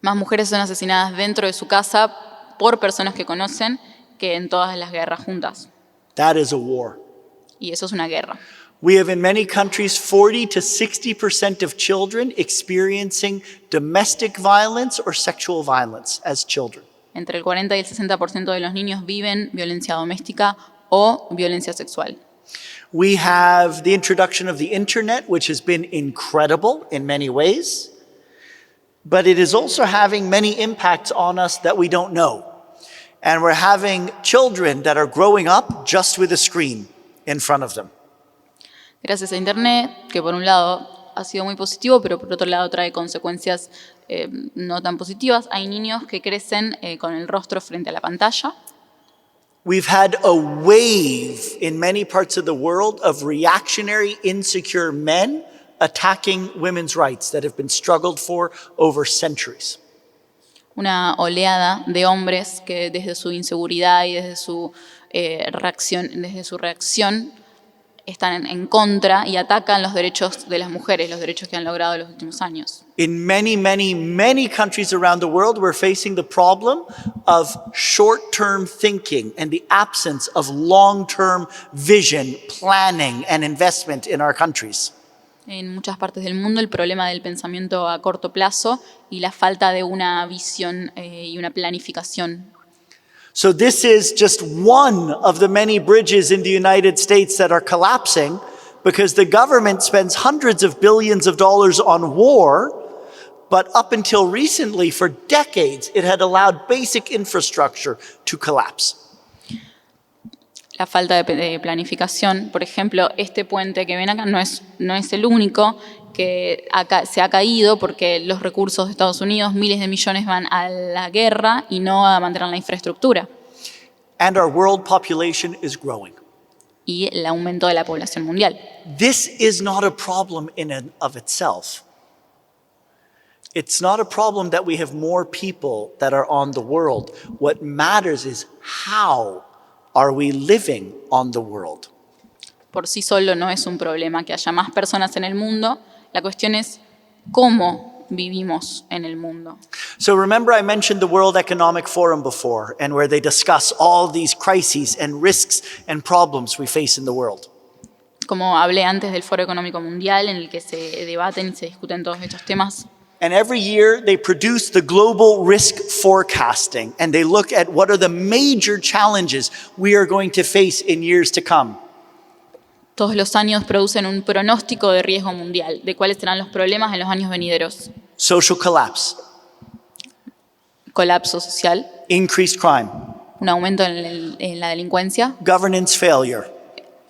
Más mujeres son asesinadas dentro de su casa por personas que conocen que en todas las guerras juntas. That is a war. Y eso es una guerra. We have in many countries 40 to 60% of children experiencing domestic violence or sexual violence as children. Entre el 40 y el 60% de los niños viven violencia doméstica o violencia sexual. We have the introduction of the internet, which has been incredible in many ways, but it is also having many impacts on us that we don't know. And we're having children that are growing up just with a screen in front of them. Gracias a Internet, que por un lado ha sido muy positivo, pero por otro lado trae consecuencias no tan positivas. Hay niños que crecen con el rostro frente a la pantalla. We've had a wave in many parts of the world of reactionary, insecure men attacking women's rights that have been struggled for over centuries. Una oleada de hombres que desde su inseguridad y desde su reacción están en contra y atacan los derechos de las mujeres, los derechos que han logrado en los últimos años. In many, many, many countries around the world, we're facing the problem of short-term thinking and the absence of long-term vision, planning, and investment in our countries. En muchas partes del mundo el problema del pensamiento a corto plazo y la falta de una visión y una planificación. So this is just one of the many bridges in the United States that are collapsing because the government spends hundreds of billions of dollars on war, but up until recently, for decades, it had allowed basic infrastructure to collapse. La falta de planificación, por ejemplo, este puente que ven acá no es el único que se ha caído porque los recursos de Estados Unidos, miles de millones van a la guerra y no a mantener la infraestructura. And our world population is growing. Y el aumento de la población mundial. This is not a problem in and of itself. It's not a problem that we have more people that are on the world. What matters is how are we living on the world? Por sí solo no es un problema que haya más personas en el mundo. La cuestión es cómo vivimos en el mundo. So remember I mentioned the World Economic Forum before, and where they discuss all these crises and risks and problems we face in the world. Como hablé antes del Foro Económico Mundial, en el que se debaten y se discuten todos estos temas. And every year they produce the global risk forecasting, and they look at what are the major challenges we are going to face in years to come. Todos los años producen un pronóstico de riesgo mundial, de cuáles serán los problemas en los años venideros. Social collapse, Colapso social, increased crime, un aumento en la delincuencia, governance failure,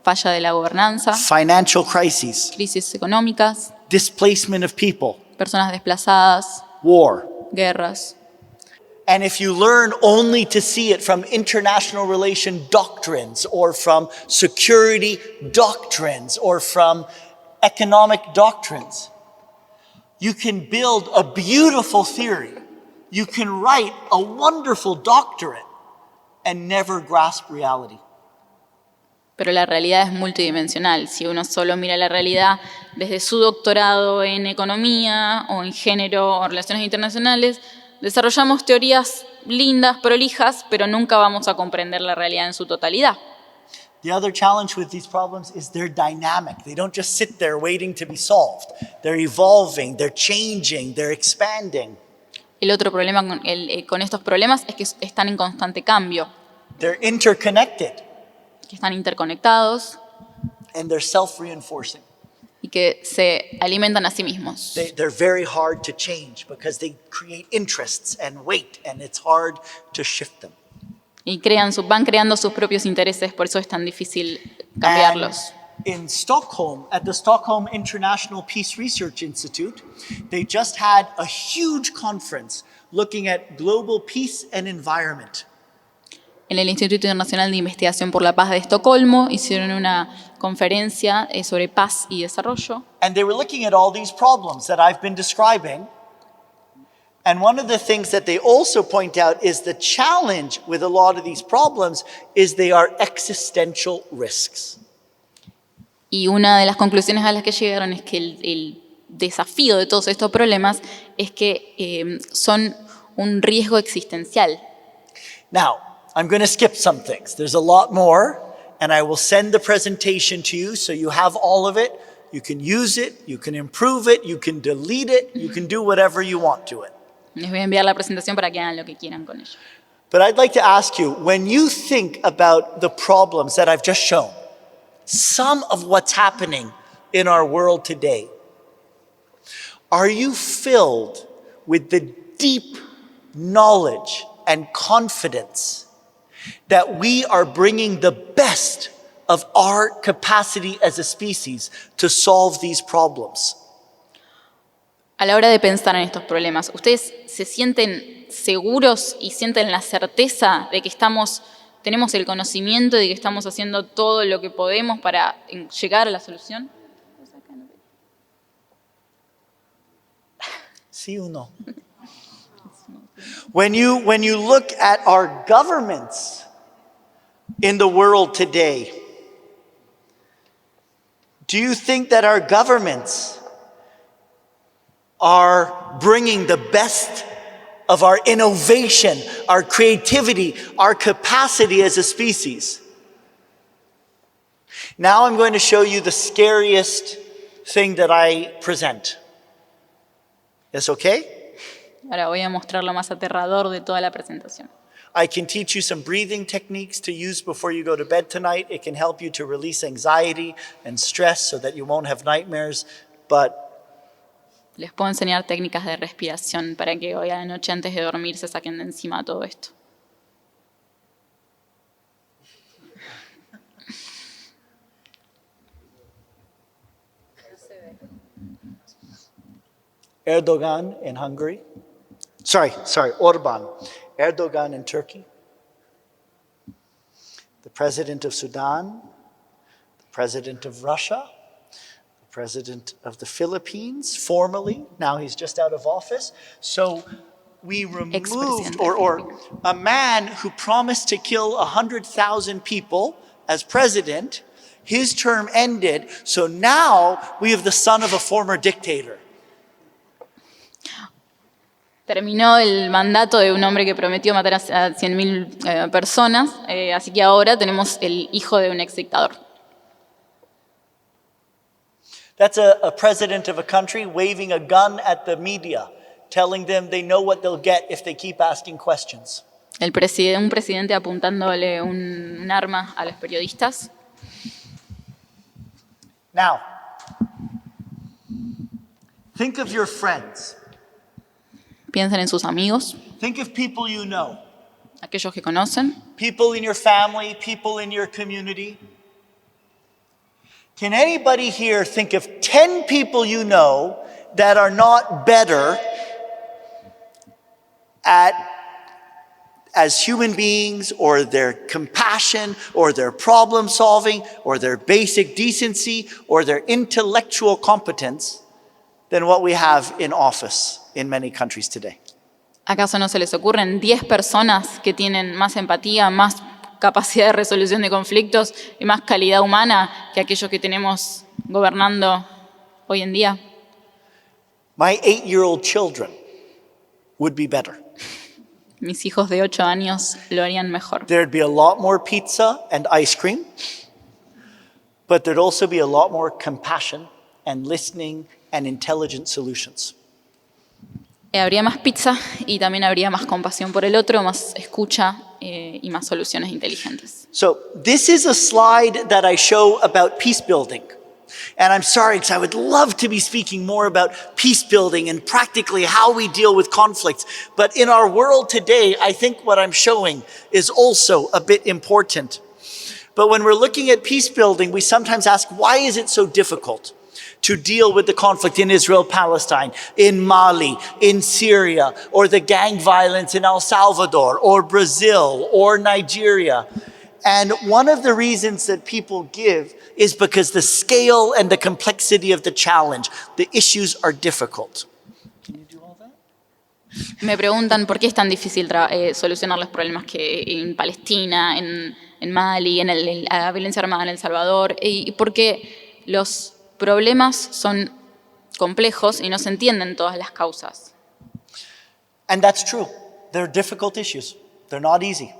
falla de la gobernanza, financial crises, crisis económicas, displacement of people, personas desplazadas, war. guerras. And if you learn only to see it from international relation doctrines or from security doctrines or from economic doctrines, you can build a beautiful theory. You can write a wonderful doctorate and never grasp reality. Pero la realidad es multidimensional. Si uno solo mira la realidad desde su doctorado en economía o en género o relaciones internacionales, desarrollamos teorías lindas, prolijas, pero nunca vamos a comprender la realidad en su totalidad. The other challenge with these problems is they're dynamic. They don't just sit there waiting to be solved. They're evolving, they're changing, they're expanding. El otro problema con estos problemas es que están en constante cambio, They're interconnected que están interconectados and they're self-reinforcing. y que se alimentan a sí mismos. They're very hard to change because they create interests and weight, and it's hard to shift them. Y van creando sus propios intereses, por eso es tan difícil cambiarlos. And in Stockholm, at the Stockholm International Peace Research Institute, they just had a huge conference looking at global peace and environment. En el Instituto Internacional de Investigación por la Paz de Estocolmo hicieron una conferencia sobre paz y desarrollo. And they were looking at all these problems that I've been describing. And one of the things that they also point out is the challenge with a lot of these problems is they are existential risks. Y una de las conclusiones a las que llegaron es que el desafío de todos estos problemas es que son un riesgo existencial. Now, I'm going to skip some things. There's a lot more, and I will send the presentation to you so you have all of it. You can use it, you can improve it, you can delete it, you can do whatever you want to it. Les voy a enviar la presentación para que hagan lo que quieran con ella. But I'd like to ask you, when you think about the problems that I've just shown, some of what's happening in our world today, are you filled with the deep knowledge and confidence that we are bringing the best of our capacity as a species to solve these problems? A la hora de pensar en estos problemas, ¿ustedes se sienten seguros y sienten la certeza de que tenemos el conocimiento de que estamos haciendo todo lo que podemos para llegar a la solución? Sí o no? When you look at our governments in the world today, do you think that our governments are bringing the best of our innovation, our creativity, our capacity as a species? Now I'm going to show you the scariest thing that I present. Is okay? Ahora voy a mostrar lo más aterrador de toda la presentación. I can teach you some breathing techniques to use before you go to bed tonight. It can help you to release anxiety and stress so that you won't have nightmares, but Les puedo enseñar técnicas de respiración para que hoy a la noche antes de dormir se saquen de encima todo esto. Erdogan in Hungary. Sorry, Orban. Erdogan in Turkey. The president of Sudan. The president of Russia. The president of the Philippines, formally. Now he's just out of office. So we removed, or a man who promised to kill 100,000 people as president, his term ended. So now we have the son of a former dictator. Terminó el mandato de un hombre que prometió matar a 100.000 personas, así que ahora tenemos el hijo de un ex dictador. That's a president of a country waving a gun at the media, telling them they know what they'll get if they keep asking questions. Un presidente apuntándole un arma a los periodistas. Now, think of your friends. Piensen en sus amigos, Think of people you know. aquellos que conocen, People in your family, people in your community. Can anybody here think of 10 people you know that are not better as human beings, or their compassion, or their problem solving, or their basic decency, or their intellectual competence than what we have in office in many countries today? ¿acaso no se les ocurren 10 personas que tienen más empatía, más capacidad de resolución de conflictos y más calidad humana que aquellos que tenemos gobernando hoy en día? My 8-year-old children would be better. Mis hijos de 8 años lo harían mejor. There'd be a lot more pizza and ice cream, but there'd also be a lot more compassion and listening and intelligent solutions. Habría más pizza y también habría más compasión por el otro, más escucha y más soluciones inteligentes. So this is a slide that I show about peace building. And I'm sorry, because I would love to be speaking more about peace building and practically how we deal with conflicts. But in our world today, I think what I'm showing is also a bit important. But when we're looking at peace building, we sometimes ask, why is it so difficult to deal with the conflict in Israel-Palestine, in Mali, in Syria, or the gang violence in El Salvador, or Brazil, or Nigeria? And one of the reasons that people give is because the scale and the complexity of the challenge, the issues are difficult. Can you do all that? Me preguntan por qué es tan difícil solucionar los problemas que en Palestina, en Mali, en la violencia armada en El Salvador, y porque los problemas son complejos y no se entienden todas las causas. And that's true. They're difficult issues. They're not easy.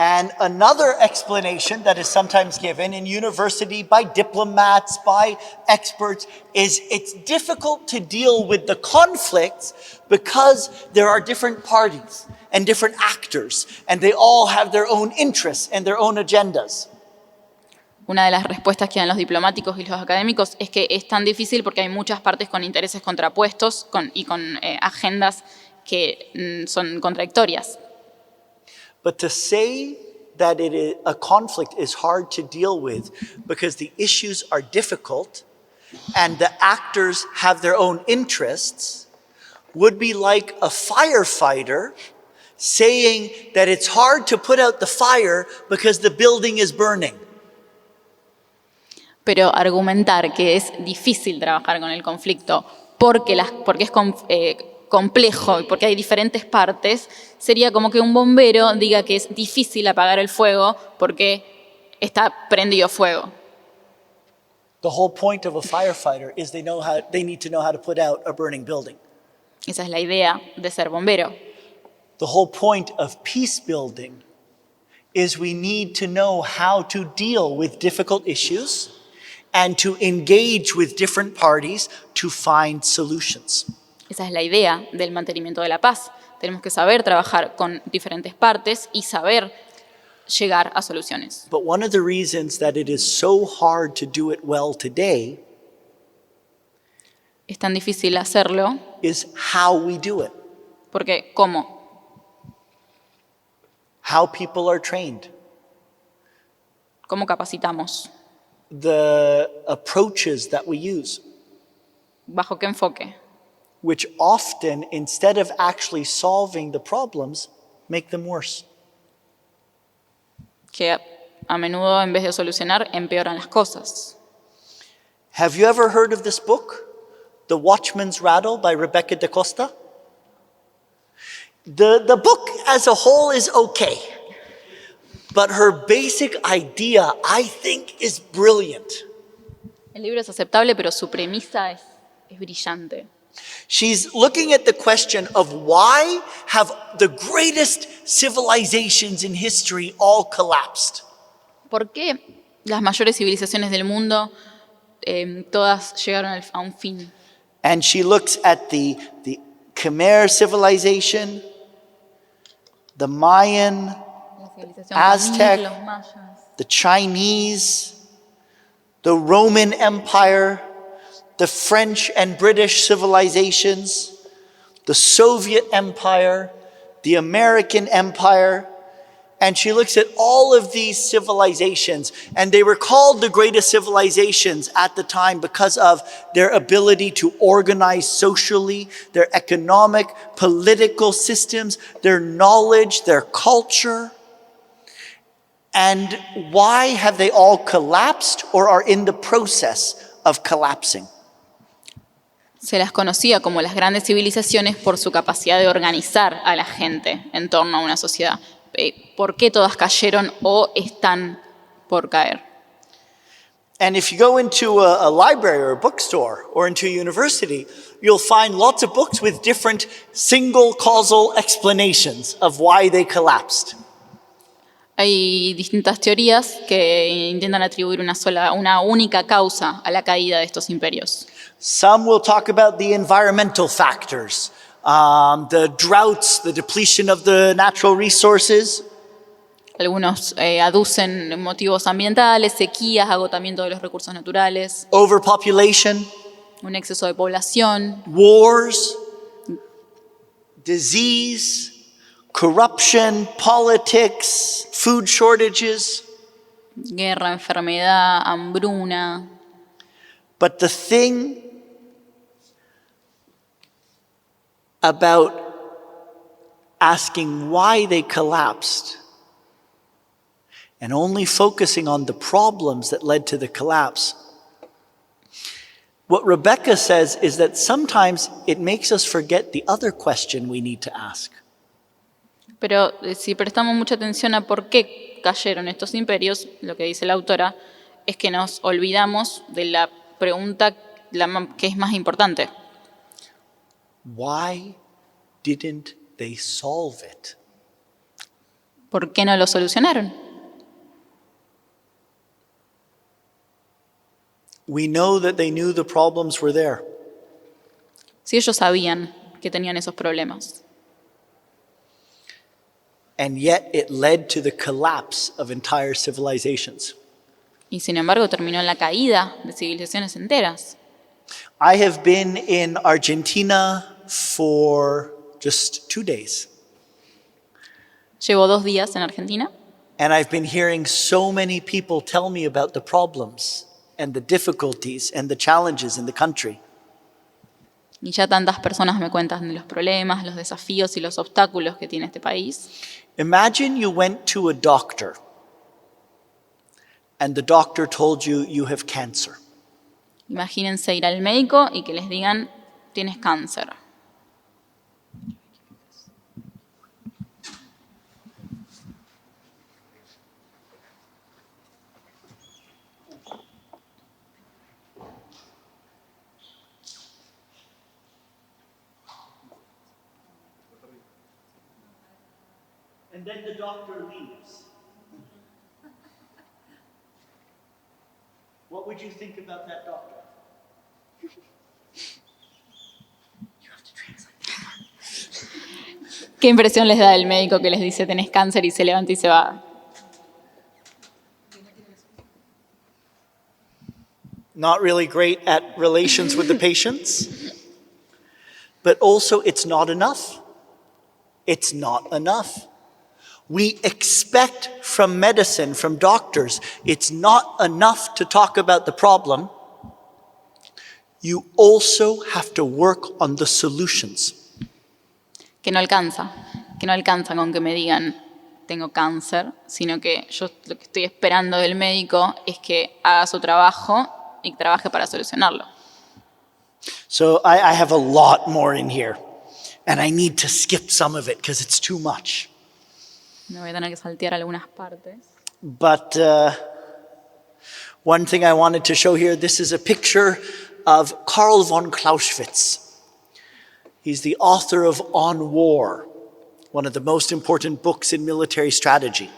And another explanation that is sometimes given in university by diplomats, by experts, is it's difficult to deal with the conflicts because there are different parties and different actors, and they all have their own interests and their own agendas. Una de las respuestas que dan los diplomáticos y los académicos es que es tan difícil porque hay muchas partes con intereses contrapuestos y con agendas que son contradictorias. But to say that a conflict is hard to deal with because the issues are difficult and the actors have their own interests would be like a firefighter saying that it's hard to put out the fire because the building is burning. Pero argumentar que es difícil trabajar con el conflicto porque es complejo y porque hay diferentes partes, sería como que un bombero diga que es difícil apagar el fuego porque está prendido fuego. The whole point of a firefighter is they need to know how to put out a burning building. Esa es la idea de ser bombero. The whole point of peace building is we need to know how to deal with difficult issues and to engage with different parties to find solutions. Esa es la idea del mantenimiento de la paz. Tenemos que saber trabajar con diferentes partes y saber llegar a soluciones. But one of the reasons that it is so hard to do it well today Es tan difícil hacerlo is how we do it, porque ¿cómo? how people are trained, ¿Cómo capacitamos? the approaches that we use, ¿Bajo qué enfoque? which often, instead of actually solving the problems, make them worse. Que a menudo, en vez de solucionar, empeoran las cosas. Have you ever heard of this book, The Watchman's Rattle by Rebecca da Costa? The book as a whole is okay, but her basic idea, I think, is brilliant. El libro es aceptable, pero su premisa es brillante. She's looking at the question of why have the greatest civilizations in history all collapsed? ¿Por qué las mayores civilizaciones del mundo todas llegaron a un fin? And she looks at the Khmer civilization, the Mayan, La civilización Aztec, los mayas, the Chinese, the Roman Empire, the French and British civilizations, the Soviet Empire, the American Empire, and she looks at all of these civilizations, and they were called the greatest civilizations at the time because of their ability to organize socially, their economic, political systems, their knowledge, their culture. And why have they all collapsed or are in the process of collapsing? Se las conocía como las grandes civilizaciones por su capacidad de organizar a la gente en torno a una sociedad. ¿Por qué todas cayeron o están por caer? And if you go into a library or a bookstore or into a university, you'll find lots of books with different single causal explanations of why they collapsed. Hay distintas teorías que intentan atribuir una única causa a la caída de estos imperios. Some will talk about the environmental factors, the droughts, the depletion of the natural resources. Algunos aducen motivos ambientales, sequías, agotamiento de los recursos naturales, Overpopulation, un exceso de población, wars, disease, corruption, politics, food shortages. guerra, enfermedad, hambruna. But the thing about asking why they collapsed and only focusing on the problems that led to the collapse, what Rebecca says is that sometimes it makes us forget the other question we need to ask. Pero si prestamos mucha atención a por qué cayeron estos imperios, lo que dice la autora es que nos olvidamos de la pregunta que es más importante. Why didn't they solve it? ¿Por qué no lo solucionaron? We know that they knew the problems were there. Si ellos sabían que tenían esos problemas. And yet it led to the collapse of entire civilizations. Y sin embargo terminó en la caída de civilizaciones enteras. I have been in Argentina for just 2 days. Llevo 2 días en Argentina And I've been hearing so many people tell me about the problems and the difficulties and the challenges in the country. y ya tantas personas me cuentan de los problemas, los desafíos y los obstáculos que tiene este país. Imagine you went to a doctor and the doctor told you you have cancer. Imagínense ir al médico y que les digan, tienes cáncer. And then the doctor leaves. What would you think about that doctor? ¿Qué impresión les da el médico que les dice tenés cáncer y se levanta y se va? Not really great at relations with the patients, but also it's not enough. It's not enough. We expect from medicine, from doctors, it's not enough to talk about the problem. You also have to work on the solutions. Que no alcanza con que me digan tengo cáncer, sino que yo lo que estoy esperando del médico es que haga su trabajo y trabaje para solucionarlo. So I have a lot more in here, and I need to skip some of it because it's too much. Me voy a tener que saltear algunas partes. But one thing I wanted to show here, this is a picture of Karl von Clausewitz. He's the author of On War, one of the most important books in military strategy.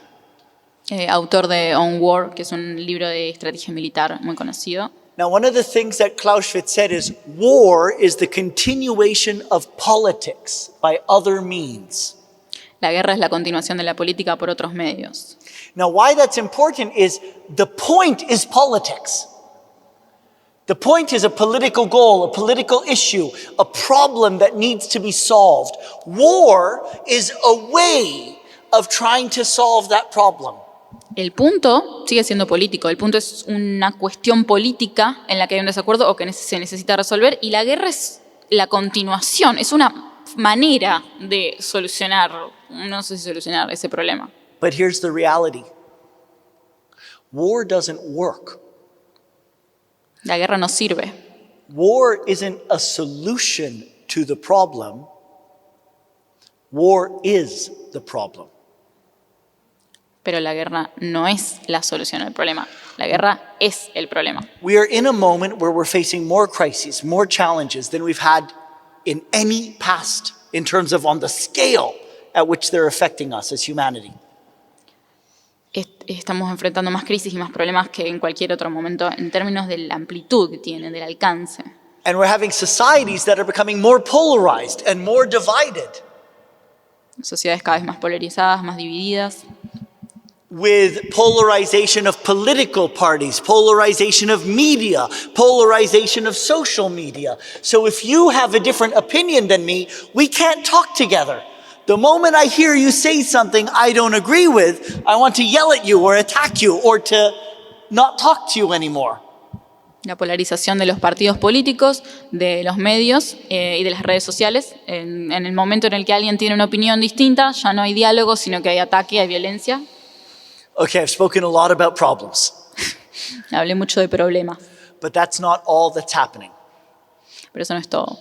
Autor de On War, que es un libro de estrategia militar muy conocido. Now, one of the things that Clausewitz said is war is the continuation of politics by other means. La guerra es la continuación de la política por otros medios. Now, why that's important is the point is politics. The point is a political goal, a political issue, a problem that needs to be solved. War is a way of trying to solve that problem. El punto sigue siendo político. El punto es una cuestión política en la que hay un desacuerdo o que se necesita resolver. Y la guerra es la continuación, es una manera de solucionar, no sé si solucionar ese problema. But here's the reality. War doesn't work. La guerra no sirve. War isn't a solution to the problem. War is the problem. Pero la guerra no es la solución al problema. La guerra es el problema. We are in a moment where we're facing more crises, more challenges than we've had in any past in terms of on the scale at which they're affecting us as humanity. Estamos enfrentando más crisis y más problemas que en cualquier otro momento en términos de la amplitud que tienen, del alcance. And we're having societies that are becoming more polarized and more divided. Sociedades cada vez más polarizadas, más divididas. With polarization of political parties, polarization of media, polarization of social media. So if you have a different opinion than me, we can't talk together. The moment I hear you say something I don't agree with, I want to yell at you or attack you or to not talk to you anymore. La polarización de los partidos políticos, de los medios y de las redes sociales. En el momento en el que alguien tiene una opinión distinta, ya no hay diálogo, sino que hay ataque, hay violencia. Okay, I've spoken a lot about problems, Hablé mucho de problemas, but that's not all that's happening. pero eso no es todo.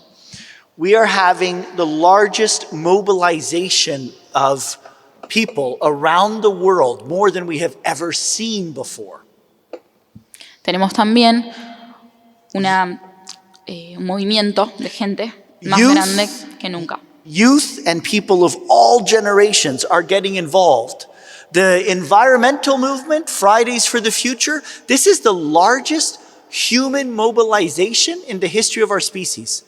We are having the largest mobilization of people around the world, more than we have ever seen before. Tenemos también un movimiento de gente más grande que nunca. Youth and people of all generations are getting involved The environmental movement, Fridays for the Future, this is the largest human mobilization in the history of our species.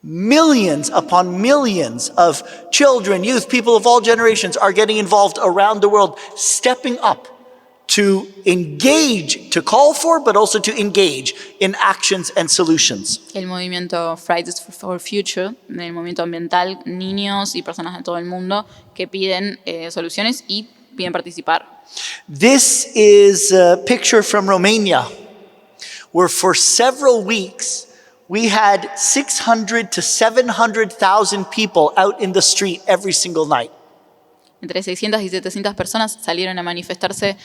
Millions upon millions of children, youth, people of all generations are getting involved around the world, stepping up to engage, to call for, but also to engage in actions and solutions. El movimiento Fridays for Future, el movimiento ambiental, niños y personas de todo el mundo que piden soluciones y piden participar. This is a picture from Romania, where for several weeks we had 600 to 700,000 people out in the street every single night. Entre 600 y 700 personas salieron a manifestarse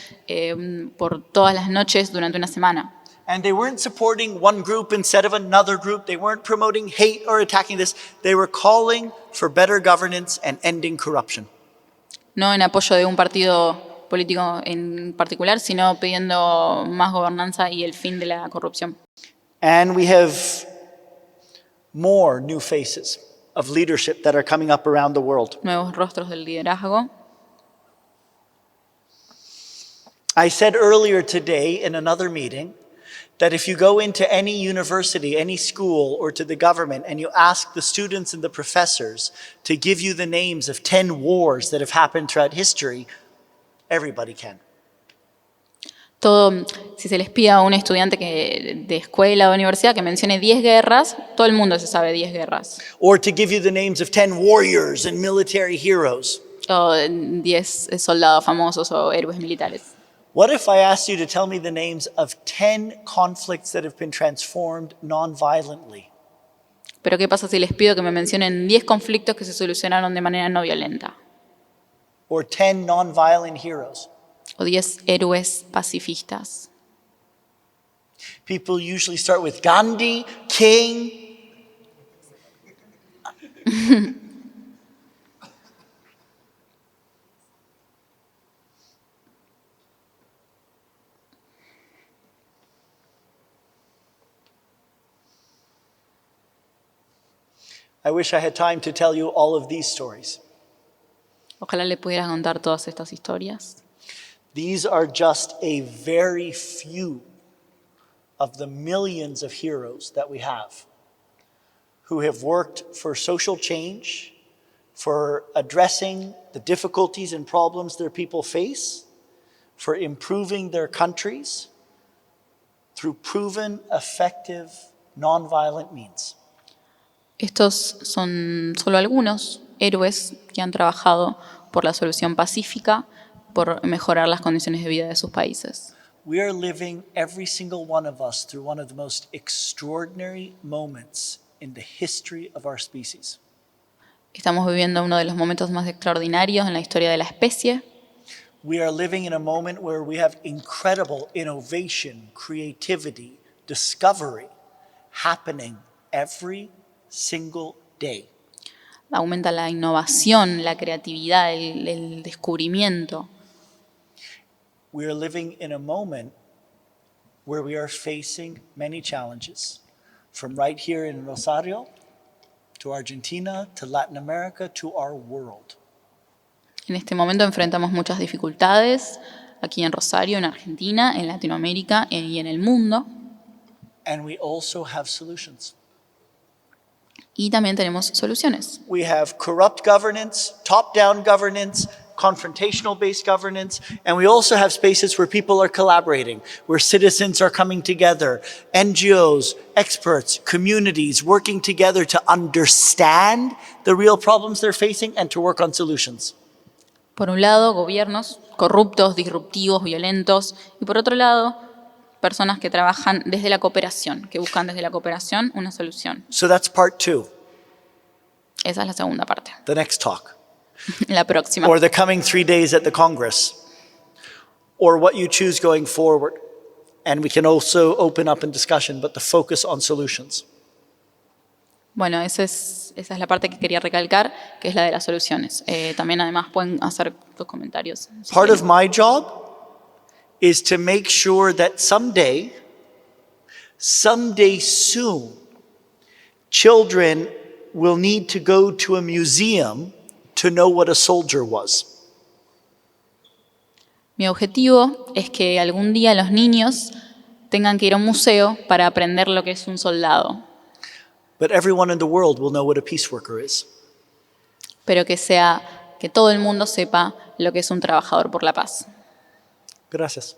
por todas las noches durante una semana. And they weren't supporting one group instead of another group. They weren't promoting hate or attacking this. They were calling for better governance and ending corruption. No en apoyo de un partido político en particular, sino pidiendo más gobernanza y el fin de la corrupción. And we have more new faces of leadership that are coming up around the world. Nuevos rostros del liderazgo. I said earlier today in another meeting that if you go into any university, any school, or to the government and you ask the students and the professors to give you the names of 10 wars that have happened throughout history, everybody can. Si se les pide a un estudiante de escuela o universidad que mencione 10 guerras, todo el mundo se sabe 10 guerras. Or to give you the names of 10 warriors and military heroes. O 10 soldados famosos o héroes militares. What if I asked you to tell me the names of 10 conflicts that have been transformed non-violently? Pero ¿qué pasa si les pido que me mencionen 10 conflictos que se solucionaron de manera no violenta? Or 10 non-violent heroes? O 10 héroes pacifistas. People usually start with Gandhi, King. I wish I had time to tell you all of these stories. Ojalá le pudiera contar todas estas historias. These are just a very few of the millions of heroes that we have who have worked for social change, for addressing the difficulties and problems their people face, for improving their countries through proven, effective, nonviolent means. Estos son solo algunos héroes que han trabajado por la solución pacífica, por mejorar las condiciones de vida de sus países. We are living, every single one of us, through one of the most extraordinary moments in the history of our species. Estamos viviendo uno de los momentos más extraordinarios en la historia de la especie. We are living in a moment where we have incredible innovation, creativity, discovery happening every single day. Aumenta la innovación, la creatividad, el descubrimiento. We are living in a moment where we are facing many challenges, from right here in Rosario, to Argentina, to Latin America, to our world. En este momento enfrentamos muchas dificultades, aquí en Rosario, en Argentina, en Latinoamérica y en el mundo. And we also have solutions. Y también tenemos soluciones. We have corrupt governance, top-down governance, confrontational-based governance, and we also have spaces where people are collaborating, where citizens are coming together, NGOs, experts, communities working together to understand the real problems they're facing and to work on solutions. Por un lado, gobiernos corruptos, disruptivos, violentos, y por otro lado, personas que trabajan desde la cooperación, que buscan desde la cooperación una solución. So that's part 2, Esa es la segunda parte. the next talk, La próxima. or the coming 3 days at the Congress, or what you choose going forward. And we can also open up in discussion, but the focus on solutions. Bueno, esa es la parte que quería recalcar, que es la de las soluciones. También además pueden hacer tus comentarios. Si Part of quieren. my job is to make sure that someday soon, children will need to go to a museum to know what a soldier was. Mi objetivo es que algún día los niños tengan que ir a un museo para aprender lo que es un soldado, but everyone in the world will know what a peace worker is. pero que todo el mundo sepa lo que es un trabajador por la paz. Gracias.